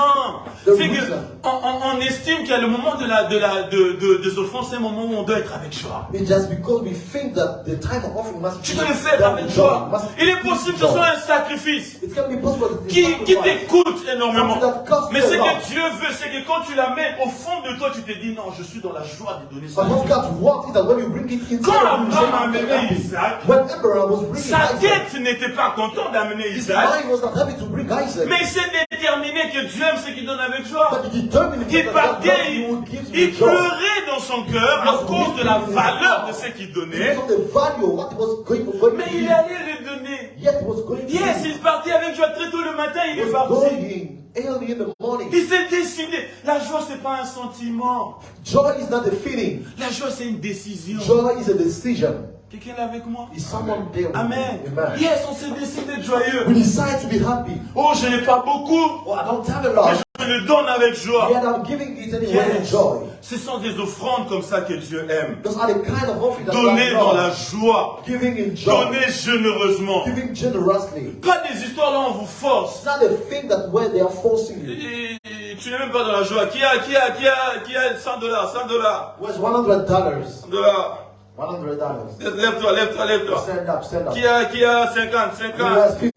The C'est que reason. on estime qu'à le moment des offrandes, c'est un moment où on doit être avec joie. It's just because we think that the time of offering must Tu be dois le faire done avec with joie. joy. Must Il est be possible que with ce soit joy. un sacrifice It can be possible that qui sacrifice. t'écoute énormément. That costs Mais a ce lot. que Dieu veut, c'est que quand tu la mets au fond de toi, tu te dis non, je suis dans la joie de donner ça. But what God wants is that when you bring it inside Quand of you, you say, Abraham a "I'm amené happy." Isaac, When Abraham was bringing sa Isaac, tête n'était pas content d'amener his Isaac, mind was not happy to bring Isaac. mais il s'est déterminé que Dieu aime ce qu'il donne avec joie. But he determined Il that God partait, you would give il you joy. pleurait dans son cœur à cause de la valeur de ce qu'il donnait, Because of the value of what he was going to mais il give. allait le donner. Yet he was going to Yes, give. il partait avec joie très tôt le matin, il He est was parti. going early in the morning. Il s'est décidé. La joie, c'est pas un sentiment. Joy is not a feeling. La joie, c'est une décision. Joy is a decision. Quelqu'un est avec moi? Is someone there with Amen. you? Amen. Yes, on s'est décidé de joyeux. We decide to be happy. Oh, je n'ai pas beaucoup, Oh, I don't have a mais lot. je le donne avec joie. Yet I'm giving it anyway with Yes. joy. Ce sont des offrandes comme ça que Dieu aime. Those are the kind of offering that Donner God dans la loves. joie. Giving in joy. Donner généreusement. Giving generously. Pas des histoires là, on vous force. It's not a thing that where they are forcing you. Et tu n'es même pas dans la joie. Qui a $100, $100, Where's $100? $100. $100. Lève-toi, lève-toi, lève-toi. Stand up, stand up. Qui a 50, Who has 50,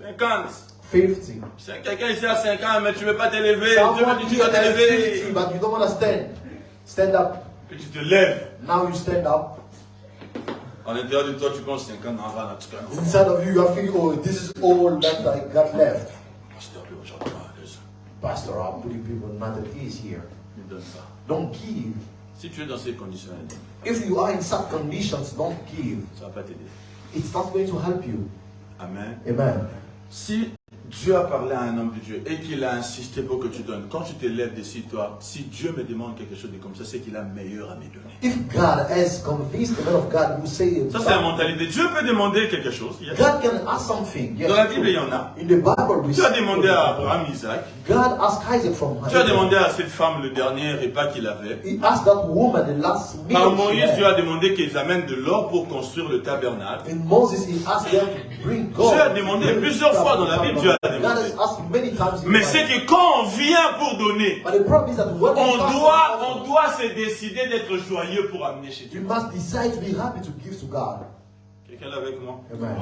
50? 50. 50. Quelqu'un ici a 50, mais tu ne veux pas t'élever. Someone Tu here dois has t'élever. 50, but you don't want to stand. Stand up. Puis tu te lèves. Now you stand up. En l'intérieur de toi, tu penses 50 en rang, en tout cas. Inside of you, you are thinking, oh, this is all that I got left. Pasteur, aujourd'hui, Pastor, I'm putting people not at ease here. ne donne pas. Don't give. Si tu es dans ces conditions, If you are in such conditions, don't give. ça ne va pas t'aider. It's not going to help you. Amen. Amen. Si Dieu a parlé à un homme de Dieu et qu'il a insisté pour que tu donnes, quand tu te lèves décide-toi, si Dieu me demande quelque chose de comme ça, c'est qu'il a meilleur à me donner. If God has convinced the man of God, you say, Ça, c'est la mentalité. Dieu peut demander quelque chose. Yes. God can ask something. Yes, Dans la Bible, il y en a. in the Bible, we Tu as see- demandé à Abraham, Isaac. God asked Isaac from Tu as demandé à cette femme le dernier repas qu'il avait. He asked that woman the last meal. Par she Moïse, had. Dieu a demandé qu'ils amènent de l'or pour construire le tabernacle. In Moses, he asked them to bring gold. Dieu a demandé plusieurs fois dans la Bible, Dieu a demandé. God has asked many times. in Mais the c'est Bible. que quand on vient pour donner, But the problem is that when on we come doit se décider d'être joyeux pour amener chez you Dieu. must decide to be happy to give to God. Quelqu'un est avec moi? Amen.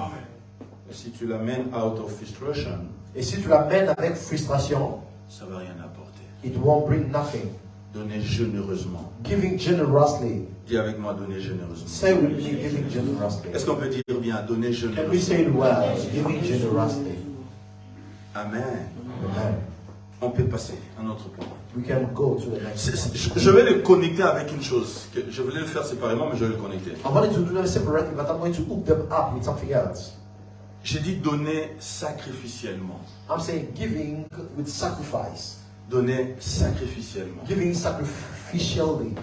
Et si tu l'amènes out of frustration, Et si tu l'amènes avec frustration, ça ne va rien apporter. it won't bring nothing. Donner généreusement. Giving generously. Dis avec moi, donner généreusement. Say with me, giving generously. Est-ce qu'on peut dire bien, donner Can we généreusement? say it well? Giving generously. Amen. Amen. On peut passer à un autre point. We can go to the next. Je vais le connecter avec une chose. Je voulais le faire séparément, mais je vais le connecter. I wanted to do them separately, but I'm going to hook them up with something else. J'ai dit donner sacrificiellement. I'm saying giving with sacrifice. Donner sacrificiellement. Giving sacrificially.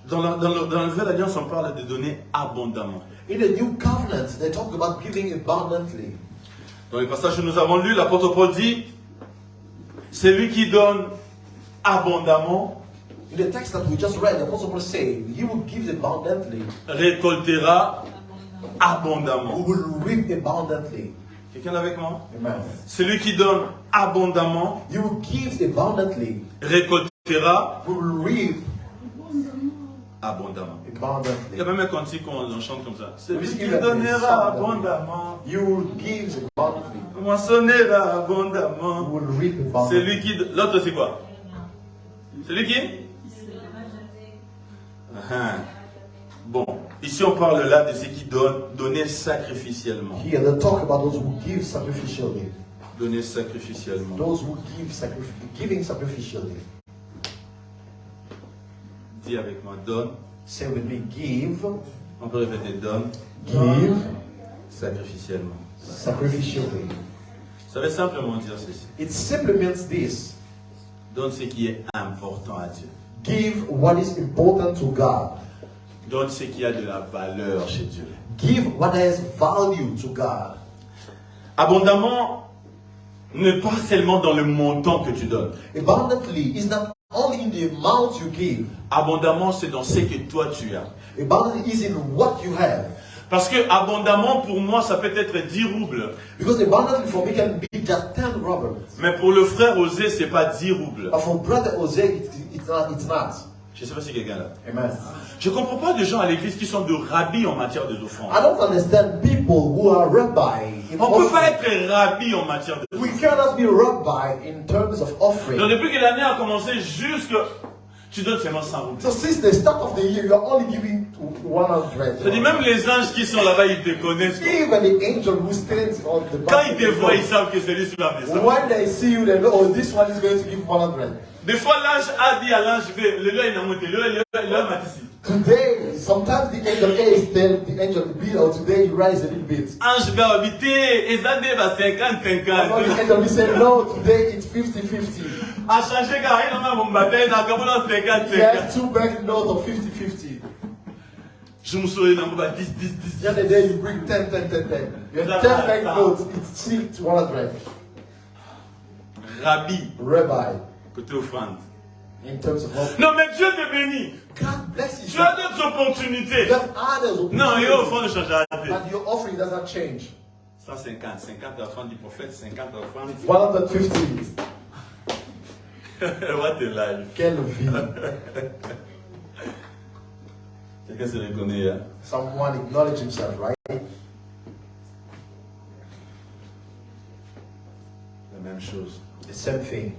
Dans la Nouvelle Alliance, on parle de donner abondamment. In the New Covenant, they talk about giving abundantly. Dans le passage que nous avons lu, l'apôtre Paul dit, celui qui donne abondamment In the text that we just read, the Apostle Paul said, "He will give abundantly, récoltera who abondamment. will reap abundantly." Quelqu'un est avec moi? Amen. Celui qui donne abondamment He will give abundantly, récoltera who will reap abondamment. Il y abundantly. a même un cantique qu'on chante comme ça. Celui qui Celui qui donnera donne abondamment, You will give abundantly, moissonnera who abondamment. will reap abundantly. Celui qui... L'autre c'est quoi? Celui qui? Bon, ici on parle là de ceux qui donnent, donner sacrificiellement. Here they talk about those who give sacrificially. Donner sacrificiellement. Those who give giving sacrificially. Dis avec moi, donne. Say with me, give, On peut répéter, donne give sacrificiellement. sacrificially. Ça veut simplement dire ceci. It simply means this. Donne ce qui est important à Dieu. Give what is important to God. Donne ce qui a de la valeur chez Dieu. Give what has value to God. Abondamment, ne pas seulement dans le montant que tu donnes. Abundantly is not only in the amount you give. Abondamment, c'est dans ce que toi tu as. Abundantly is in what you have. Parce que abondamment, pour moi, ça peut être 10 roubles. Because abundantly for me can be just 10 rubles. Mais pour le frère Osé, c'est pas 10 roubles. But for brother Jose, it's not. Je ne sais pas si quelqu'un là. Amen. Je ne comprends pas de gens à l'église qui sont de rabbis en matière de offrandes. I don't understand people who are rabbi. In On ne peut pas offering. être rabbi en matière de We offrandes. cannot be rabbi in terms of offering. Donc depuis que l'année a commencé, jusque tu donnes seulement 100 roubles. So since the start of the year, you are only giving 100. Je dis même les anges qui sont là-bas, ils te connaissent. Even the angel who stands on the Quand back ils of te the voient, ils door, savent que c'est lui sur la maison. when they see you, they know, oh, this one is going to give 100. Des fois, l'ange A dit à l'ange B, le gars il a monté, l'homme a ici. Today, sometimes the angel A is telling the angel B, oh, today you rise a little bit. Ange B a habité, et ça dit, 50-50. And the angel B said, no, today it's 50-50. A changé, car il a mon bataille, dans le monde He 50-50. has two bank notes of 50-50. Je me souviens dans le monde 10. The other day you bring 10. You have 10 bank notes, it's still 100. Rabbi, Rabbi, côté offrande. in terms of offering. Non, mais Dieu te bénit. God bless you. Tu as d'autres opportunités. You have others. Non, et offrande ne changera pas. But your offering does not change. 150, 50 offrandes du prophète, 50 offrandes. 150. What a life. Quelle vie. Quelqu'un se reconnaît, hein? Someone acknowledge himself, right? La même chose. The same thing.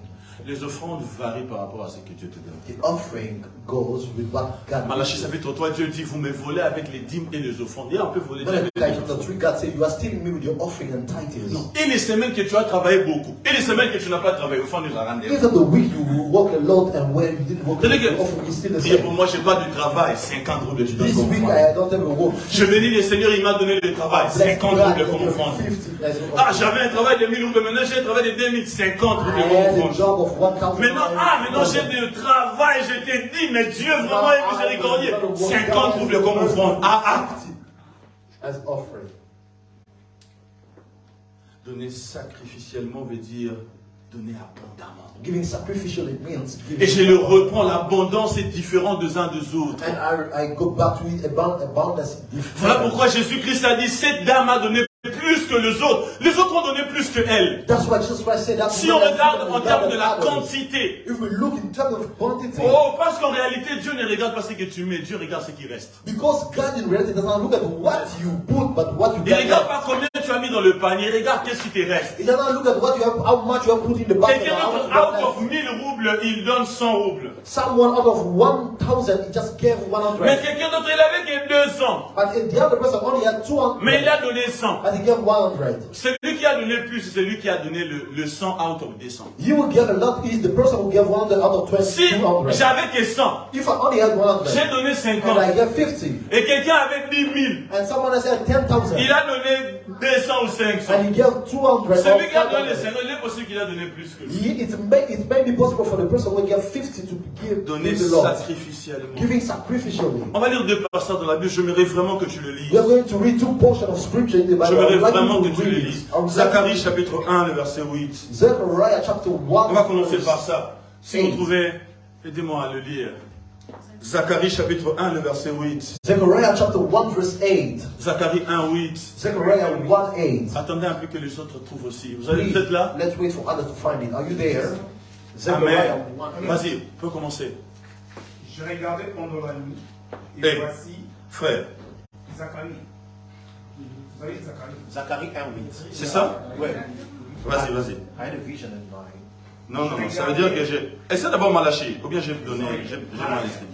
Les offrandes varient par rapport à ce que Dieu te donne. The offering goes with what God Malachie gives you. chapitre 3, Dieu dit, vous me volez avec les dîmes et les offrandes. Et on peut voler Malachi avec les chapter 3, God said, you are stealing me with your offering and tithes. Non. Et les semaines que tu as travaillé beaucoup, et les semaines que tu n'as pas travaillé, au fond, nous a rendu. Even the week you work a lot and when you didn't work a lot, C'est-à-dire the offering is still the que, pour same. moi, je n'ai pas de travail, 50 roubles, tu donnes This comme week offrande. I don't have a work. Je bénis le Seigneur, il m'a donné le travail, 50 roubles comme offrande. 50 as Ah, offering. j'avais un travail de 1000 roubles, maintenant j'ai un travail de 2050 roubles I comme had a offrande. job of 1,000. Maintenant j'ai du travail, je t'ai dit, mais Dieu vraiment est miséricordieux. 50 roubles comme offrande. As offering. Donner sacrificiellement veut dire donner abondamment. Giving sacrificially means giving. Et je le reprends, l'abondance est différente des uns des autres. And I go back to it, abundance. Voilà pourquoi Jésus-Christ a dit, cette dame a donné plus que les autres. Les autres ont donné plus que elle. That's why Jesus Christ said that. Si on regarde en termes de la quantité, If we look in terms of quantity, oh, parce qu'en réalité, Dieu ne regarde pas ce que tu mets, Dieu regarde ce qui reste. because God in reality does not look at what you put, but what you Il ne get. regarde pas combien tu as mis dans le panier, il regarde qu'est-ce qui te reste. He does not look at what you have, how much you have put in the basket. Quelqu'un d'autre, out of 1000 roubles, il donne 100 roubles. Someone out of 1,000, he just gave 100. Mais quelqu'un d'autre, il avait que 200. But the other person only had 200. Mais il a donné 100. But he gave 100. Celui qui a donné plus, c'est celui qui a donné le 100 out of 200. You will give a lot is the person who gave 100 out of 20, Si 200. j'avais que 100, If I only had 100, j'ai donné and 50. I gave 50, Et quelqu'un avait 10 000. and someone else had 10,000, Il a donné 200 ou 500. and he gave 200 or Celui qui a donné les 500. 50, il est possible qu'il a donné plus que lui. It may be possible for the person who gave 50 to give Donner the Lord, sacrificiellement. giving sacrificially. On va lire 2 passages dans la Bible. J'aimerais vraiment que tu le lises. We are going to read 2 portions of scripture in the Bible. J'aimerais I would like vraiment you que to tu le read lises. it. I would like Zacharie you- chapitre 1, le verset 8. Zechariah chapter 1. On va commencer verse par ça. Si vous trouvez, aidez-moi à le lire. Zacharie chapitre 1, le verset 8. Zechariah chapter 1 verse 8. Zacharie 1, 8. Zechariah 1 8. Attendez un peu que les autres trouvent aussi. Vous allez peut-être là? Let's wait for others to find it. Are you there? Zechariah Amen. 1 8. Vas-y, peut commencer. Je regardais pendant la nuit, et Hey. voici Frère, Zacharie. Vous voyez Zacharie? Zechariah 1 8. c'est ça? Ouais. Vas-y, vas-y. I had a vision in mind. Non, non, non, ça veut dire que j'ai... Essaie d'abord Malachi, ou bien j'ai donné, j'ai mal écrit.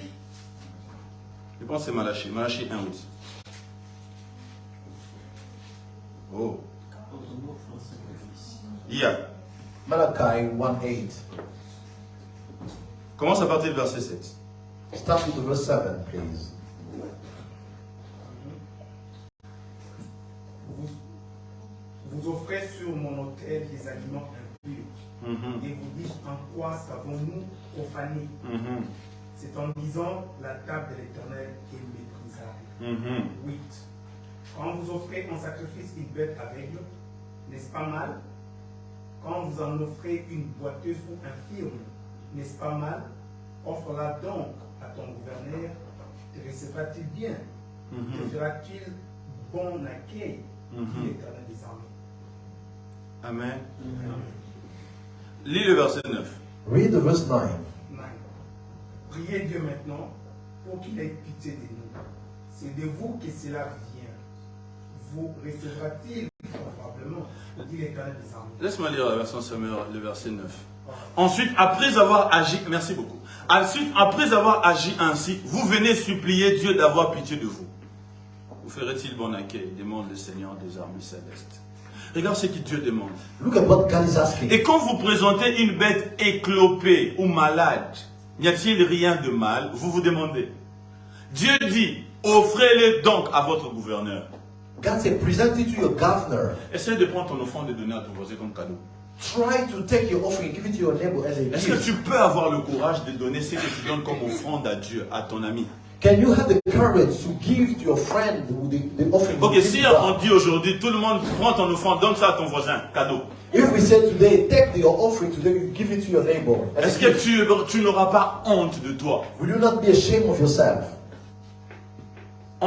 Je pense que c'est Malachi, Malachi 1, 8. Oh. Yeah. Malachi 1 8. Commence à partir du verset 7. Start with the verse 7, please. Vous offrez sur mon autel des aliments impurs, Mhm, et vous dites en quoi savons-nous profaner? mhm, C'est en disant la table de l'Éternel est méprisable. mhm. 8. Quand vous offrez en sacrifice une bête aveugle, n'est-ce pas mal? Quand vous en offrez une boiteuse ou infirme, n'est-ce pas mal? Offre-la donc à ton gouverneur, te recevra-t-il bien? Te fera-t-il bon accueil? Dit l'Éternel des armées. Amen. Lis le verset 9. Read the verse 9. 9. Priez Dieu maintenant pour qu'il ait pitié de nous. C'est de vous que cela vient. Vous recevra-t-il favorablement? Dit l'Éternel des armées. Laisse-moi lire la version Sommaire, le verset 9. Ensuite, après avoir agi, merci beaucoup. Ensuite, après avoir agi ainsi, vous venez supplier Dieu d'avoir pitié de vous. Vous ferait-il bon accueil? Demande le Seigneur des armées célestes. Regarde ce que Dieu demande. Look at what God is asking. Et quand vous présentez une bête éclopée ou malade, n'y a-t-il rien de mal? Vous vous demandez. Dieu dit, offrez-le donc à votre gouverneur. God said, present it to your governor. Essaye de prendre ton offrande et de donner à ton voisin comme cadeau. Try to take your offering, give it to your neighbor as a Est-ce que gift. tu peux avoir le courage de donner ce que tu donnes comme offrande à Dieu, à ton ami? Can you have the courage to give to your friend the offering? Ok, you give si to on God? dit aujourd'hui, tout le monde prend ton offrande, donne ça à ton voisin, cadeau. If we say today, take your offering today, you give it to your neighbor. as a Est-ce que gift. tu n'auras pas honte de toi? Will you not be ashamed of yourself?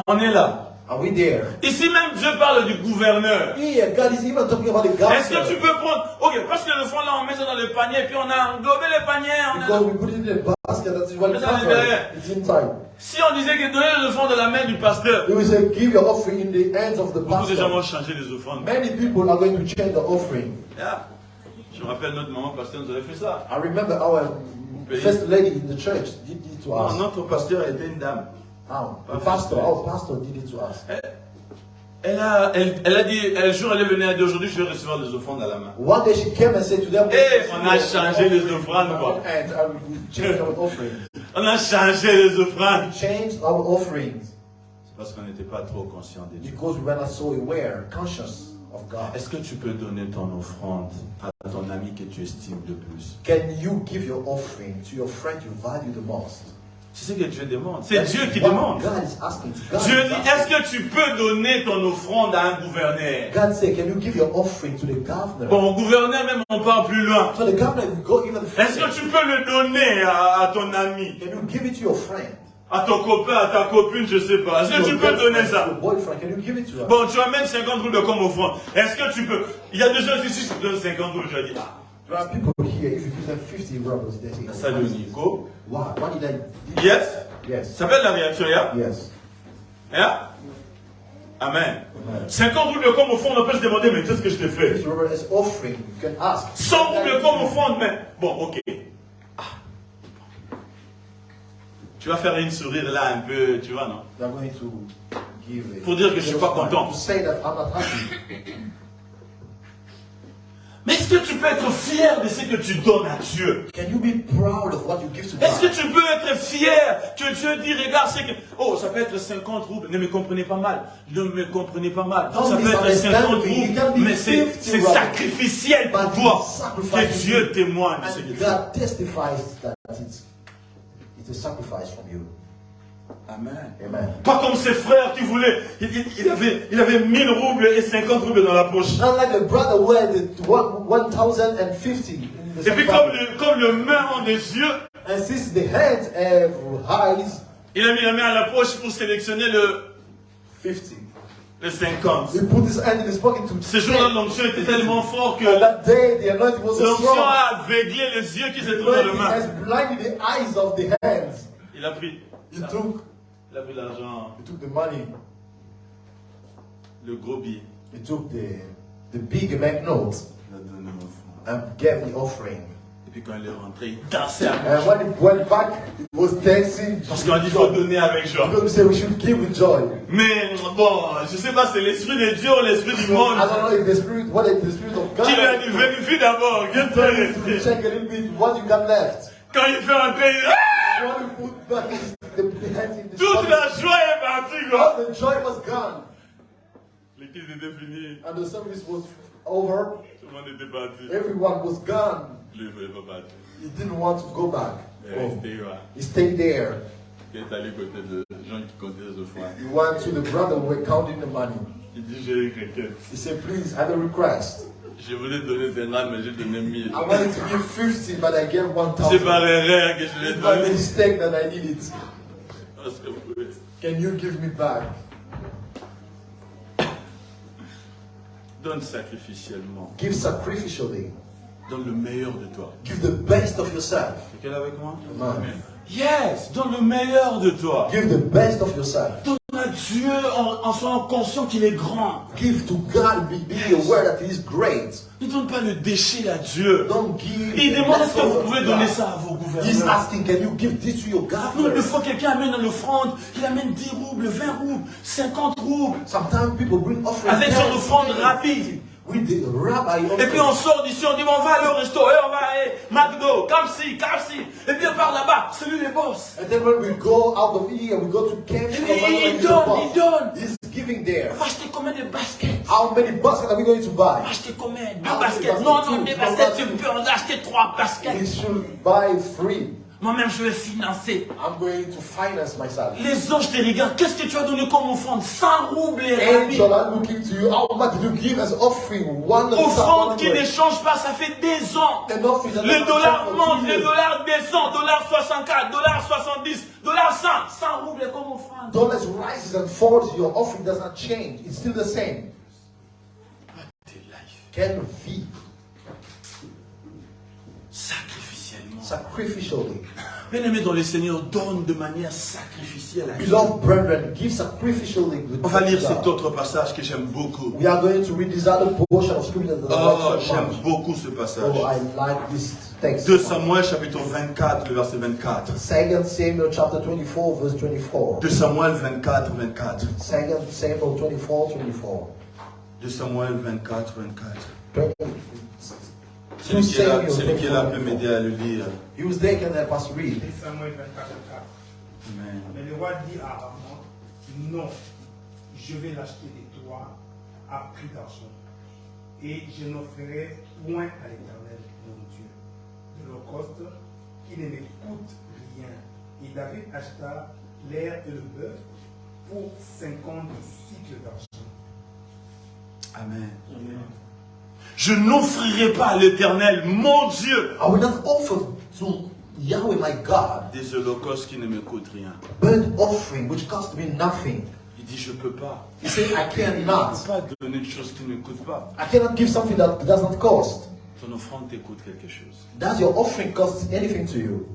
On est là. Are we there? Ici même, Dieu parle du gouverneur. Here, God is even talking about the Est-ce que tu governor. peux prendre... Ok, parce que le fond là, on met ça dans le panier, puis on a englobé le panier. Because we put it in a basket, that's why Mais it's ça, c'est derrière. It's inside. Si on disait que donner le fond de la main du pasteur, We will say, give your offering in the hands of the beaucoup de gens vont pastor. changer les offrandes. Many people are going to change the offering. Yeah. Je me rappelle notre maman pasteur nous avait fait ça. I remember our first lady in the church did it to Non, us. notre pasteur était une dame. The pastor, our pastor did it to us. Elle a dit, un jour elle est venue, elle a dit aujourd'hui je vais recevoir des offrandes à la main. One day she came and said to them, Eh, on a changé les offrandes, quoi. And we changed our offering. On a changé les offrandes. We changed our offerings C'est parce qu'on n'était pas trop conscient de Dieu. because we were not so aware, conscious of God. Est-ce que tu peux donner ton offrande à ton ami que tu estimes de plus? Can you give your offering to your friend you value the most? C'est ce que Dieu demande. C'est That's Dieu qui what demande. God is asking. God Dieu is dit, asking. est-ce que tu peux donner ton offrande à un gouverneur? God said, can you give your offering to the governor? Bon, au gouverneur même, on part plus loin. So the governor will go even Est-ce further. que tu peux le donner à ton ami, Can you give it to your friend? à ton copain, à ta copine, je sais pas. Est-ce que tu Your peux girlfriend, donner ça? your boyfriend, can you give it to her? Bon, tu amènes 50 roubles comme offrande. Est-ce que tu peux? Il y a des gens ici, si je te donne 50 roubles, je vais dire, ah, There are people here, if you give them 50 rubles, they say, salut Nico. wow, what did I do? Yes? Yes. Ça s'appelle la réaction, yeah? Yes. Yeah? Amen. Amen. 50 roubles comme offrande, on peut se demander, mais qu'est-ce que je t'ai fait? 50 rubles is offering, you can ask. 100 roubles comme offrande, mais bon, ok. Ah. Tu vas faire une sourire là un peu, tu vois, non? They're going to give it. Pour dire que je suis pas content. To say that I'm not happy. Mais Est-ce que tu peux être fier de ce que tu donnes à Dieu? Can you be proud of what you give to Est-ce que God? tu peux être fier que Dieu dit, regarde, c'est que, oh, ça peut être 50 roubles, ne me comprenez pas mal, ne me comprenez pas mal, Don't ça peut être 50 misunderstand me. It can roubles, be mais c'est 50 sacrificiel pour but toi, sacrifice que Dieu témoigne de ce que And tu fais. God testifies that it's a sacrifice from you. Amen. Amen. Pas comme ses frères qui voulaient, il avait 1000 roubles et 50 roubles dans la poche. Not like a brother who had 1,050 in the Et puis comme le main en des yeux, and since the hands have eyes, il a mis la main à la poche pour sélectionner le 50. he put his hand in his pocket to Ce jour-là, l'onction était tellement fort que And that day, the anointing was so l'onction strong. a aveuglé les yeux qui se The trouvaient dans le anointing main. has blinded the eyes of the hands. Il a pris l'argent, He took the money. le gros billet. He took the big banknote Il a donné au fond. and gave the offering. Et puis quand il est rentré, il dansait à And when he went back, he was dancing. parce qu'on dit qu'il faut donner avec joie. Because we say we should give with joy. Mais bon, je sais pas, c'est l'esprit de Dieu ou l'esprit du monde I don't know if the spirit, what is the spirit of God. qui lui a dit vérifie d'abord. Qu'est-ce que tu as resté? Check a little bit what you got left. Quand il fait rentrer, il dit, ah! When you put back the hands in the Toute pocket, la joie est partie, quoi. all the joy was gone. L'église était finie, And the service was over. tout le monde était parti. Everyone was gone. Lui, il ne voulait pas partir. He didn't want to go back. Il est resté, quoi. He stayed there. Il est allé côté de gens qui comptaient les offrandes. He went to the brother who were counting the money. Il dit, j'ai eu quelqu'un. He said, please, I have a request. Je voulais donner 50, mais j'ai donné 1000. I wanted to give 50, but I gave C'est 1,000. par erreur que je l'ai It's by donné. mistake that I did it. Parce que vous pouvez. Can you give me back? Donne sacrificiellement. Give sacrificially. Donne le meilleur de toi. Give the best of yourself. C'est quel avec moi? Amen. Yes, donne le meilleur de toi. Give the best of yourself. Donne à Dieu en soyant conscient qu'il est grand. Give to God, be aware that He is great. Ne donne pas le déchet à Dieu. Don't give. Il demande est-ce que vous leftover pouvez to donner God. ça à vos He's gouverneurs. asking, can you give this to your Non, God? une fois quelqu'un amène l'offrande, il amène 10 roubles, 20 roubles, 50 roubles. Sometimes people bring offering Avec son offrande rapide. with the rabbi. Et puis on sort d'ici, on dit on va aller au resto, et on va aller McDo, comme ci. Et puis on part là-bas, c'est lui les boss. And then when we go out of here, we go to KFC. Il donne. He's giving there. On va acheter combien de baskets? How many baskets are we going to On buy? va acheter combien? Ah, 2 des baskets. baskets, Non, two, des two baskets, baskets. tu peux en acheter 3 We baskets. should buy 3. Moi-même, je vais financer. I'm going to finance myself. Les anges te regardent. Qu'est-ce que tu as donné comme offrande? 100 roubles et rabi. Angel, I'm looking to you. How much did you give as offering? Offrande qui ne change pas, ça fait des ans. Le dollar monte, le dollar descend, dollar 64, dollar 70, dollar 100. 100 roubles comme offrande. Dollars rises and falls. Your offering does not change. It's still the same. Quelle vie. Sacrificiellement. Sacrificially. Bien-aimé dans le Seigneur, donne de manière sacrificielle à Dieu. Beloved brethren, give sacrificially. On va lire cet autre passage que j'aime beaucoup. We are going to read this other portion of scripture that I Oh, like so j'aime much. beaucoup ce passage. Oh, I like this text. 2 Samuel chapitre 24, le verset 24. 2 Samuel chapter 24, verse 24. 2 Samuel 24, 24. 2 Samuel 24, 24. 2 Samuel 24, 24. 20. Celui qui est là peut m'aider à le lire. He was there, can help us read. 2 Samuel 24, 24. Amen. Mais le roi dit à Aaron, non, je vais l'acheter de toi à prix d'argent. Et je n'offrirai point à l'Éternel, mon Dieu, de l'holocauste qui ne me coûte rien. Et David acheta l'air et le bœuf pour 50 cycles d'argent. Amen. Je n'offrirai pas à l'Éternel, mon Dieu, I will not offer to Yahweh my God des holocaustes qui ne me coûtent rien. burnt offering which cost me nothing. Il dit, je ne peux pas. He said, I Je ne cannot. peux pas donner une chose qui ne coûte pas. I cannot give something that does not cost. Ton offrande te coûte quelque chose. Does your offering cost anything to you?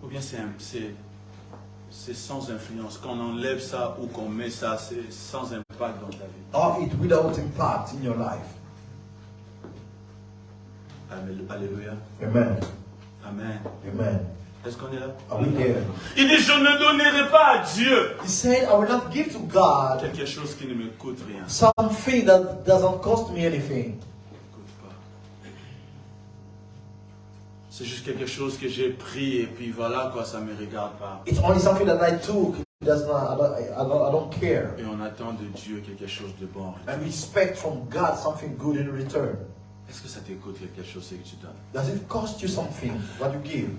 Ou bien c'est sans influence. Quand on enlève ça ou qu'on met ça, c'est sans impact dans ta vie. Or it without impact in your life? Alléluia. Amen. Amen. Amen. Est-ce qu'on est là? Are we here? Il dit, je ne donnerai pas à Dieu He said, I will not give to God quelque chose qui ne me coûte rien. something that doesn't cost me anything. Coûte pas. C'est juste quelque chose que j'ai pris et puis voilà quoi, ça ne me regarde pas. It's only something that I took. It does not, I don't care. Et on attend de Dieu quelque chose de bon. And we expect from God something good in return. Est-ce que ça te coûte quelque chose ce que tu donnes? Does it cost you something what you give?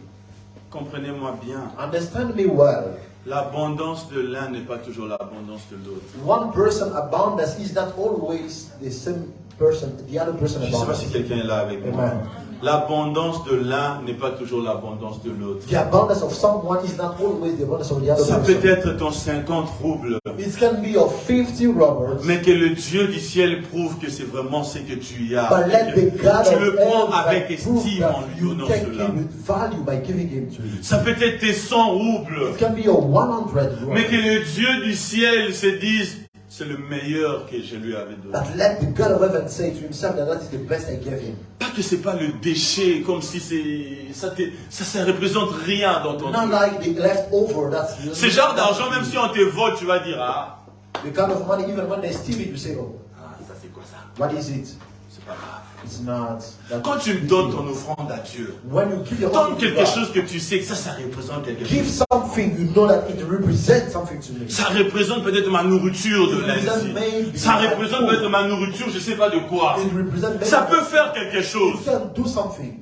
Comprenez-moi bien. Understand me well. L'abondance de l'un n'est pas toujours l'abondance de l'autre. One person abundance is not always the same person, the other person Je ne sais pas si abundance. quelqu'un est là avec moi. Amen. L'abondance de l'un n'est pas toujours l'abondance de l'autre. The abundance of someone is not always the abundance of the other Ça peut person. être ton 50 roubles, It can be your 50 robbers, mais que le Dieu du ciel prouve que c'est vraiment ce que tu as. but let the God Tu of le prends avec heaven prove estime en that lui you donnant take cela. him with value by giving him to you. Ça peut être tes 100 roubles, It can be your 100 mais que robbers, le Dieu du ciel se dise, c'est le meilleur que je lui avais donné. but let the God of heaven say to himself that that is the best I gave him. Pas que c'est pas le déchet, comme si ça représente rien dans ton Not truc. like the leftover. That's Ce genre d'argent, même si on te vole, tu vas dire, ah, the kind of money. Even when they steal it, you say, "Oh, ça c'est quoi ça? what is it?" C'est pas grave. It's not. that Quand tu big donnes deal. ton offrande à Dieu, When you give your donne offering to quelque God, chose que tu sais que ça représente quelque give chose. something you know that it represents something to me. Ça représente peut-être ma nourriture de lundi. Ça représente peut-être ma nourriture, je sais pas de quoi. It represents. Ça peut faire quelque chose. It can do something.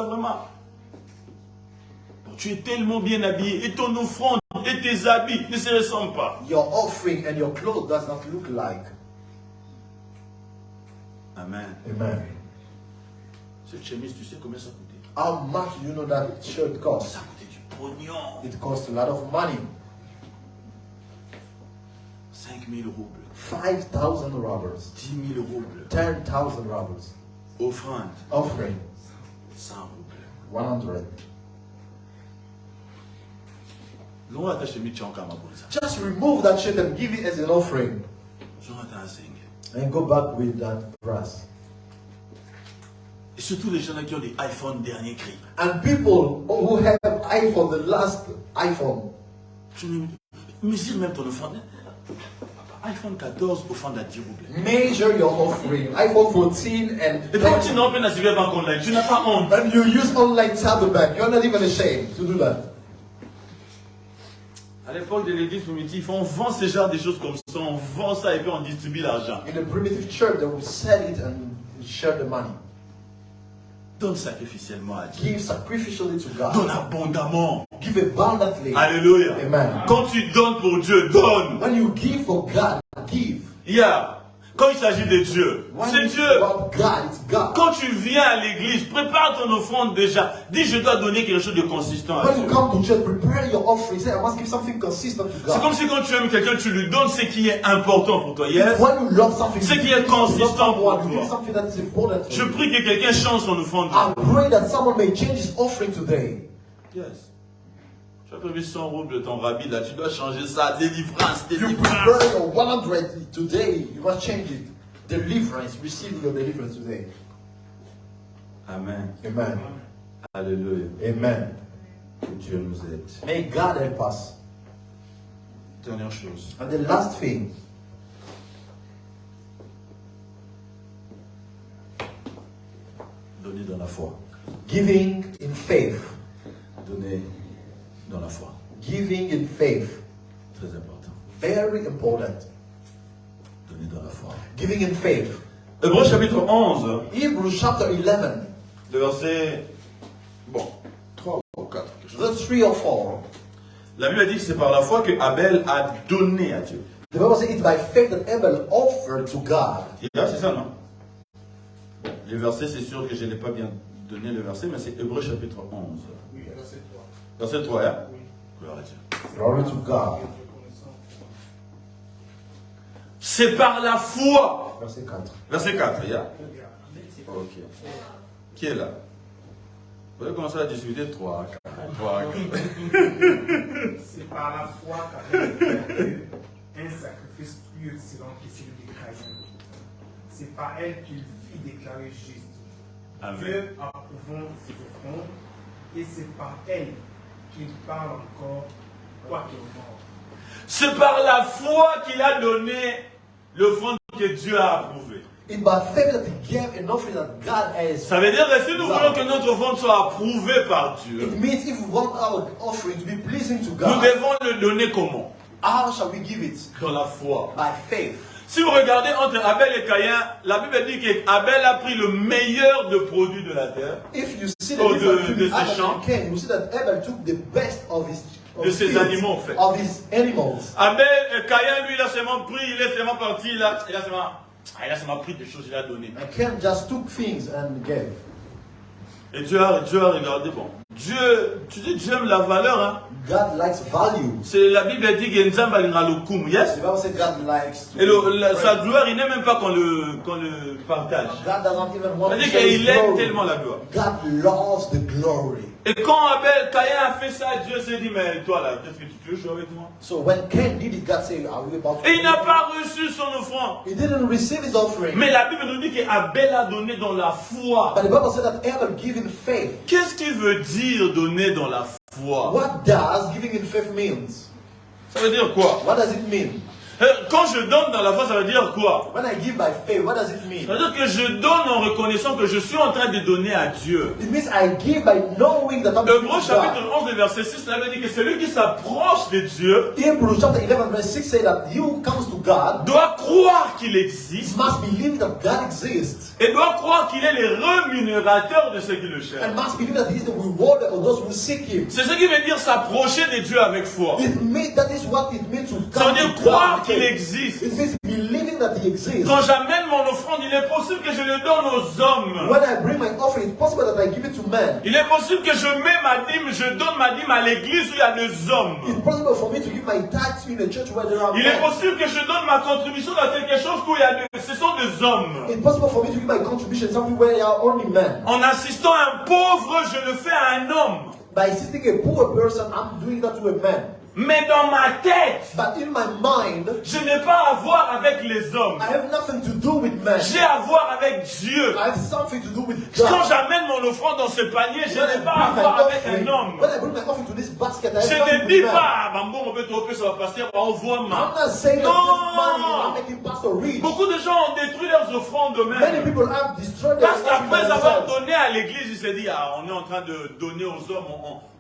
Vraiment. Tu es tellement bien habillé et ton offrande et tes habits ne se ressemblent pas. Your offering and your clothes does not look like. Amen. Amen. Cette chemise, tu sais combien ça coûtait? How much do you know that shirt costs? Ça coûtait du pognon. It costs a lot of money. 5 000 roubles, 5,000 robbers. 10 000 roubles, 10,000 robbers. offrande, Offering 100 roubles. 100. Longa ta chemise, tu as encore ma bonne. Just remove that shirt and give it as an offering. Longa ta enseigne. And go back with that brass. Et surtout les gens là qui ont des iPhone dernier cri. And people who have iPhone, the last iPhone, Tu mesure même ton offrande. iPhone 14, offrande à 10 roubles. measure your offering. iPhone 14 and Et quand tu n'as pas la banque online, tu n'as pas honte. and you use online tab bank. You're not even ashamed to do that. À l'époque de l'église primitive, on vend ce genre de choses comme ça, on vend ça et puis on distribue l'argent. In the primitive church, they will sell it and share the money. Donne sacrificiellement à Dieu. Give sacrificially to Donne God. abondamment. Give abundantly. Alléluia. Amen. Quand tu donnes pour Dieu, donne. When you give for God, give. Yeah. Quand il s'agit de Dieu, When c'est it's Dieu. about God, it's God. Quand tu viens à l'église, prépare ton offrande déjà. Dis, je dois donner quelque chose de consistant à When Dieu. you come to church, prepare your offering. Say, I must give something consistent to C'est God. comme si quand tu aimes quelqu'un, tu lui donnes ce qui est important pour toi. Yes? When you love something, Ce qui est you love consistant pour someone, you toi. give something that is important to Je you. prie que quelqu'un change son offrande. I pray that someone may change his offering today. Yes. Tu as prévu 100 roubles de ton rabbi là, tu dois changer ça. Délivrance, You délivrance. prepare your 100 today. You must change it. Deliverance. Receive your deliverance today. Amen. Amen. Alléluia. Amen. Que Dieu nous aide. May God help us. Dernière chose. And the last thing, Donner dans la foi. giving in faith. Donner dans la foi. Giving in faith. Très important. Very important. Donner dans la foi. Giving in faith. Hébreux chapitre 11, Hebrews chapter 11, le verset 3 ou 4. verse 3 or 4. La Bible dit que c'est par la foi que Abel a donné à Dieu. The Bible says it's by faith that Abel offered to God. C'est ça, non? Le verset, c'est sûr que je n'ai pas bien donné le verset, mais c'est Hébreux chapitre 11. Oui, verset 3. Verset 3, hein? Oui. Gloire à Dieu. Glory to God. C'est par la foi. Verse 4. Verset 4, yeah? Ok. Qui est là? Vous allez commencer à discuter 3, 4, 3, 4. C'est par la foi qu'Abel fait un sacrifice plus excellent que celui de Caïn. C'est par elle qu'il fit déclarer juste. Amen. Dieu, approuvant ses offrandes, et c'est par elle qu'il parle encore, quoi qu'il mort. C'est par la foi qu'il a donné l'offrande que Dieu a approuvée. It's by faith that he gave an offering that God has. Ça veut dire que si nous voulons que notre offrande soit approuvée par Dieu, It means if we want our offering to be pleasing to nous God, devons le donner comment? how shall we give it? Dans la foi. By faith. Si vous regardez entre Abel et Caïn, la Bible dit qu'Abel a pris le meilleur de produits de la terre, If you see the Oh, difference de between ses Abel champs. and Cain, you see that Abel took the best of his De ses fields, animaux, en fait. of his animals. Caïn, lui, il a seulement pris, il est seulement parti, il a seulement pris des choses, il a donné. And Cain just took things and gave. Et Dieu a regardé, bon. Dieu, tu dis, Dieu aime la valeur, hein. God likes value. C'est la Bible dit qu'il y a un yes. The Bible says God likes. Et sa gloire, il n'aime même pas qu'on le partage. God doesn't even want to C'est-à-dire share his qu'il aime glory. tellement la gloire. God loves the glory. Et quand Caïn a fait ça, Dieu s'est dit, mais toi là, qu'est-ce que tu veux jouer avec moi? So when Cain did it, God said, "Are we about to?" Et il n'a pas reçu son offrande. He didn't receive his offering. Mais la Bible nous dit qu'Abel a donné dans la foi. But the Bible said that Abel gave in faith. Qu'est-ce qui veut dire donner dans la foi? What does giving in faith means? Ça veut dire quoi? What does it mean? Quand je donne dans la foi, ça veut dire quoi? When I give by faith, what does it mean? Ça veut dire que je donne en reconnaissant que je suis en train de donner à Dieu. It means I give by knowing that I'm giving Hébreux to chapitre God. 11, verset 6, la Bible dit que celui qui s'approche de Dieu Hebrews chapter 11 verse 6 say that you who comes to God doit croire qu'il existe must believe that God exists et doit croire qu'il est le rémunérateur de ceux qui le cherchent. and must believe that He is the rewarder of those who seek Him. C'est ce qui veut dire s'approcher de Dieu avec foi. That is what it means to Ça veut come dire to croire God. qu'il existe. It means believing that He exists. Quand j'amène mon offrande, il est possible que je le donne aux hommes. When I bring my offering, it's possible that I give it to men. Il est possible que je mets ma dîme, je donne ma dîme à l'église où il y a des hommes. It's possible for me to give my tithes in a church where there are Il est men. possible que je donne ma contribution dans quelque chose où il y a ce sont des hommes. It's possible for me to give my contribution something where there are only men. En assistant à un pauvre, je le fais à un homme. By assisting a poor person, I'm doing that to a man. Mais dans ma tête, But in my mind, je n'ai pas à voir avec les hommes. I have nothing to do with men. J'ai à voir avec Dieu. I have something to do with Quand God. j'amène mon offrande dans ce panier, je When I n'ai pas à bring my voir avec offering- un homme. when I bring my offering to this basket, I have Je nothing ne with dis men. pas, Bambo, on peut tromper sur la pasteur, envoie-moi. I'm not saying that this money Non! I'm making pastor rich. Beaucoup de gens ont détruit leurs offrandes Many eux-mêmes. people have destroyed their Parce offering by qu'après avoir themselves. donné à l'église, ils se disent, ah, on est en train de donner aux hommes,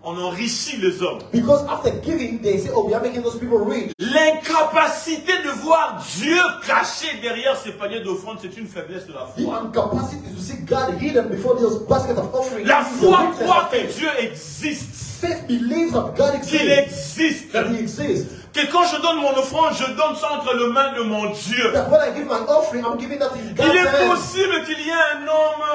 on enrichit les hommes. Because after giving, they say, oh, we are making those people rich. L'incapacité de voir Dieu caché derrière ces paniers d'offrandes, c'est une faiblesse de la The foi. incapacity to see God hidden before those baskets of offering. La is the foi weakness croit of que faith. Dieu existe, Faith believes that God qu'il exists. existe. That He exists. Que quand je donne mon offrande, je donne ça entre les mains de mon Dieu. That when I give my offering, I'm giving that in God's Il est hands. possible qu'il y ait un homme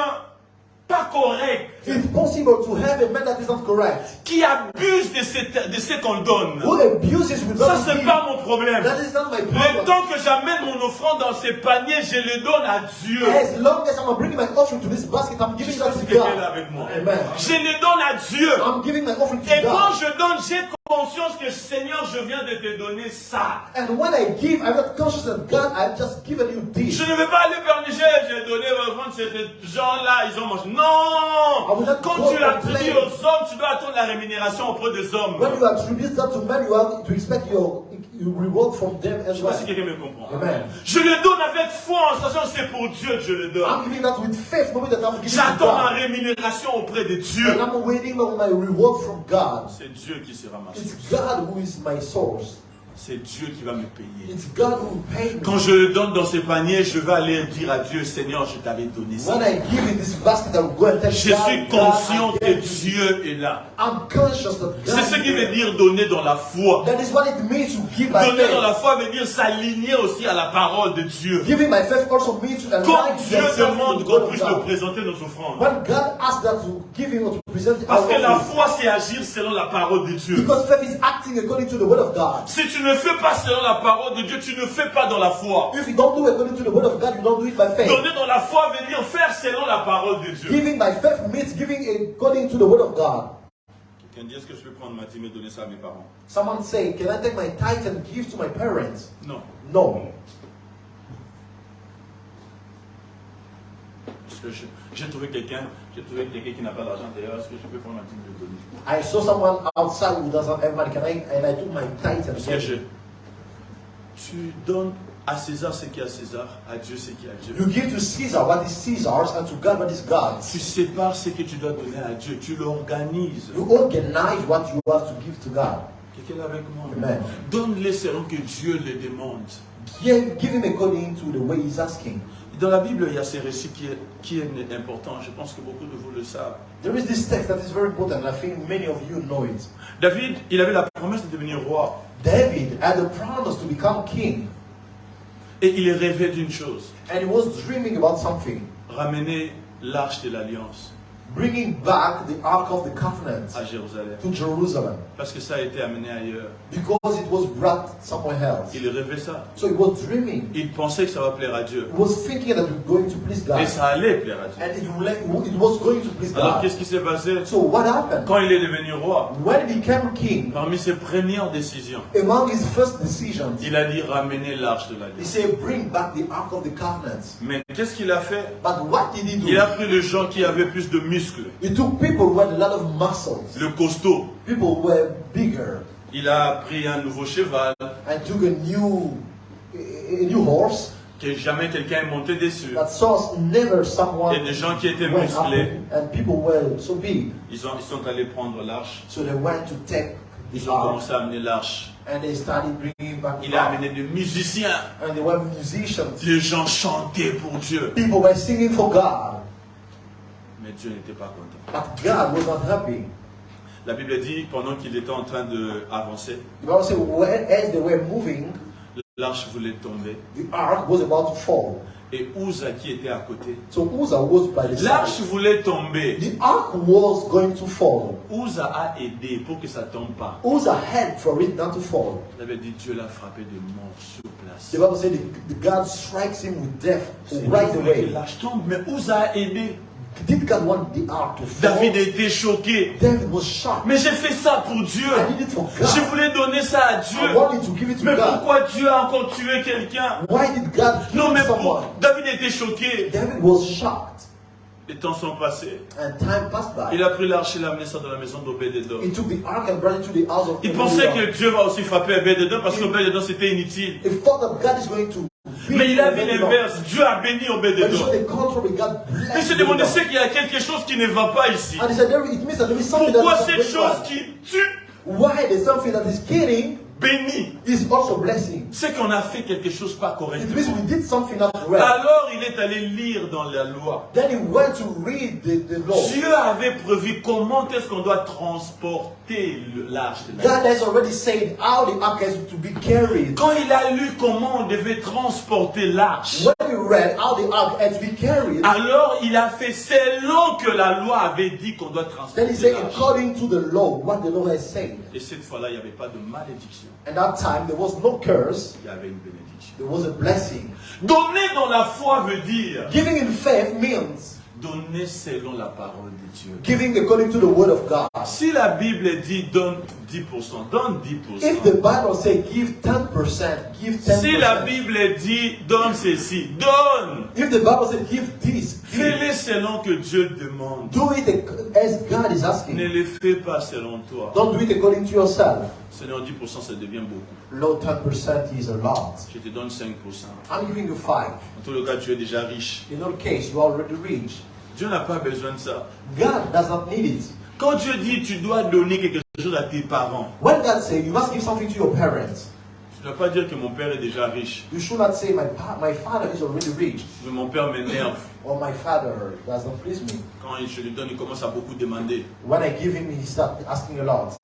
pas correct, It's possible to have a man that is not correct, qui abuse de ce qu'on donne. who abuses with Ça, what c'est he pas gives. mon problème. That is not my Le problem. temps que j'amène mon offrande dans ces paniers, je le donne à Dieu. As long as I'm bringing my offering to this basket, I'm Je giving sais that pas si to quelqu'un est God. là avec moi. Amen. Je le donne à Dieu. I'm giving my offering Et to quand God. je donne, j'ai conscience que Seigneur, je viens de te donner ça. And when I give, I'm not conscious that God, I've just given you this. Je ne vais pas aller vers Niger, j'ai donné mon offrande, ces gens-là, ils ont mangé. Non! Quand tu l'attribues aux hommes, tu dois attendre la rémunération auprès des hommes. When you attribute that to men, you have to expect your reward from them Je as ne sais pas well. si quelqu'un me comprend. Amen. Je le donne avec foi en sachant que c'est pour Dieu que je le donne. I'm giving that with faith, knowing that I'm giving to J'attends ma God. rémunération auprès de Dieu. And I'm waiting on my reward from God. C'est Dieu qui sera ma It's source. God who is my source. C'est Dieu qui va me payer. It's God who paid me. Quand je le donne dans ces paniers, je vais aller dire à Dieu, Seigneur, je t'avais donné ça. When I give in this basket, I will go and tell Je God, suis God, conscient I que gave you. Dieu est là. I'm conscious that God C'est ce is qui veut there. dire donner dans la foi. That is what it means to give by Donner dans faith. la foi veut dire s'aligner aussi à la parole de Dieu. Giving by faith also means to Quand align Dieu yourself to demande the qu'on word of puisse nous God. présenter nos offrandes. When God asks that to give him or to present it, Parce que la foi, c'est agir selon la parole de Dieu. because faith is acting according to the word of God. Si tu ne fais pas selon la parole de Dieu, tu ne fais pas dans la foi. If you don't do according to the word of God, you don't do it by faith. Donner dans la foi veut dire faire selon la parole de Dieu. Giving by faith means giving according to the word of God. Quelqu'un dit, est-ce que je peux prendre ma dîme et donner ça à mes parents? Someone say, can I take my tithe and give to my parents? Non. No. Est-ce que j'ai trouvé quelqu'un qui n'a pas d'argent d'ailleurs, est-ce que je peux prendre un petit peu de donner? I saw someone outside who doesn't have money, and I took my tithe and Parce gave que it. tu donnes à César ce qui est à César, à Dieu ce qui est à Dieu. You give to Caesar what is Caesar's and to God what is God's. Tu sépares ce que tu dois donner à Dieu, tu l'organises. You organize what you have to give to God. Quelqu'un est avec moi? Amen. Donne-les selon que Dieu les demande. Give him according to the way he's asking. Dans la Bible, il y a ces récits qui est important. Je pense que beaucoup de vous le savent. There is this text that is very important, and I think many of you know it. David, il avait la promesse de devenir roi. David had a promise to become king, Et il rêvait d'une chose. and he was dreaming about something. Ramener l'arche de l'alliance Bringing back the Ark of the Covenant à Jérusalem. to Jerusalem, Parce que ça a été amené ailleurs. because it was brought somewhere else. Il rêvait ça. So he was dreaming. Il pensait que ça va plaire à Dieu. He was thinking that it was going to please Et God, ça allait plaire à Dieu. and it was going to please Alors God. qu'est-ce qui s'est passé? So what happened? Quand il est devenu roi, When he became king, parmi ses premières décisions, among his first decisions, il a dit ramener l'arche de he l'alliance. said, bring back the Ark of the Covenant. Mais qu'est-ce qu'il a fait? But what did he Il a do? pris les gens qui avaient plus de muscles, He took people who had a lot of muscles, le costaud. people who were bigger, Il a pris un nouveau cheval and took a new horse que jamais quelqu'un est monté dessus. that saw never someone Et des gens qui étaient went up, musclés, and people were so big. ils sont allés prendre l'arche. So they went to take the Ils ont ark, commencé à amener l'arche. and they started bringing back the Il a ark. amené des musiciens. And they were musicians. Les gens chantaient pour Dieu. People were singing for God, Mais Dieu n'était pas content. but God was not happy. La Bible dit, pendant qu'il était en train d'avancer, The Bible says, as they were moving, l'arche voulait tomber. the ark was about to fall. Et Uza qui était à côté, So Uzzah was by the l'arche side. voulait tomber. The ark was going to fall. Uza a aidé pour que ça ne tombe pas. Uzzah helped for it not to fall. Il avait dit, Dieu l'a frappé de mort sur place. The Bible said the God strikes him with death C'est right Dieu voulait que away. l'arche tombe, mais Uza a aidé. Did God want the ark to fall? David était choqué. David was shocked. Mais j'ai fait ça pour Dieu. I did it for Je God. voulais donner ça à I Dieu. wanted to give it to Mais God. pourquoi Dieu a encore tué quelqu'un? Why did God Non, mais kill someone? David était choqué. David was shocked. Les temps sont passés. And time passed by. Il a pris l'arche et l'a amené ça dans la maison d'Obed-Edom. He took the ark and brought it to the house of Il pensait Obed-Edom. que Dieu va aussi frapper Obed-Edom parce qu'Obed-Edom c'était inutile. He thought that God is going to beat Mais il a vu Obed-Edom. l'inverse. Dieu a béni But he Obed-Edom. saw the contrary. God Mais blessed se demandait, Obed-Edom. c'est qu'il y a quelque chose qui ne va pas ici. And he said, it means that there is something Pourquoi that cette is not chose going qui tue on. Why there's something that is killing bénit? is also blessing. C'est qu'on a fait quelque chose pas It correctement. means we did something not right. Alors il est allé lire dans la loi. Then he went to read the law. Dieu avait prévu comment est-ce qu'on doit transporter l'arche de la God has already said how the ark has to be carried. Quand il a lu comment on devait transporter l'arche, When he read how the ark had to be carried, alors il a fait selon que la loi avait dit qu'on doit then he transporter said l'arche. according to the law, what the law has said. Et cette fois-là, il n'y avait pas de malédiction, And that time there was no curse, il y avait une bénédiction. there was a blessing. Donner dans la foi veut dire Giving in faith means donner selon la parole de Dieu. giving according to the word of God. Si la Bible dit donne 10%, donne 10%. If the Bible says give 10%, give 10%. Si la Bible dit donne ceci, donne. If the Bible says give this, Fais-le selon que Dieu demande. do it as God is Ne asking. le fais pas selon toi. Don't do it according to yourself. Seigneur, 10% ça devient beaucoup. Low 10% is a lot. Je te donne 5%. I'm giving you 5. En tout le cas, tu es déjà riche. In all case, you are already rich. Dieu n'a pas besoin de ça. God does not need it. Quand Dieu dit tu dois donner quelque chose à tes parents, When God says you must give something to your parents, tu ne dois pas dire que mon père est déjà riche. you should not say my father is already rich Mais mon père m'énerve. or my father does not please me. Quand je lui donne, il commence à beaucoup demander. When I give him, he starts asking a lot.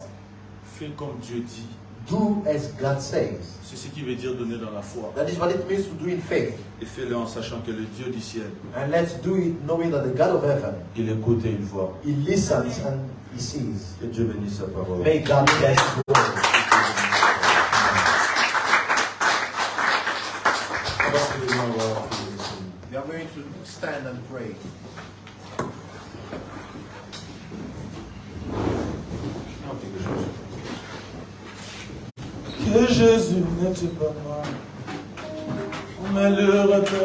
Fais comme Dieu dit. Do as God says. C'est ce qui veut dire donner dans la foi. That is what it means to do in faith. Et fais-le en sachant que le Dieu du ciel, And let's do it knowing that the God of heaven, il écoute et il voit. he listens and he sees. Que Dieu bénisse sa parole. May God bless you. We are going to stand and pray. Que Jésus n'était pas mort, mais le repère.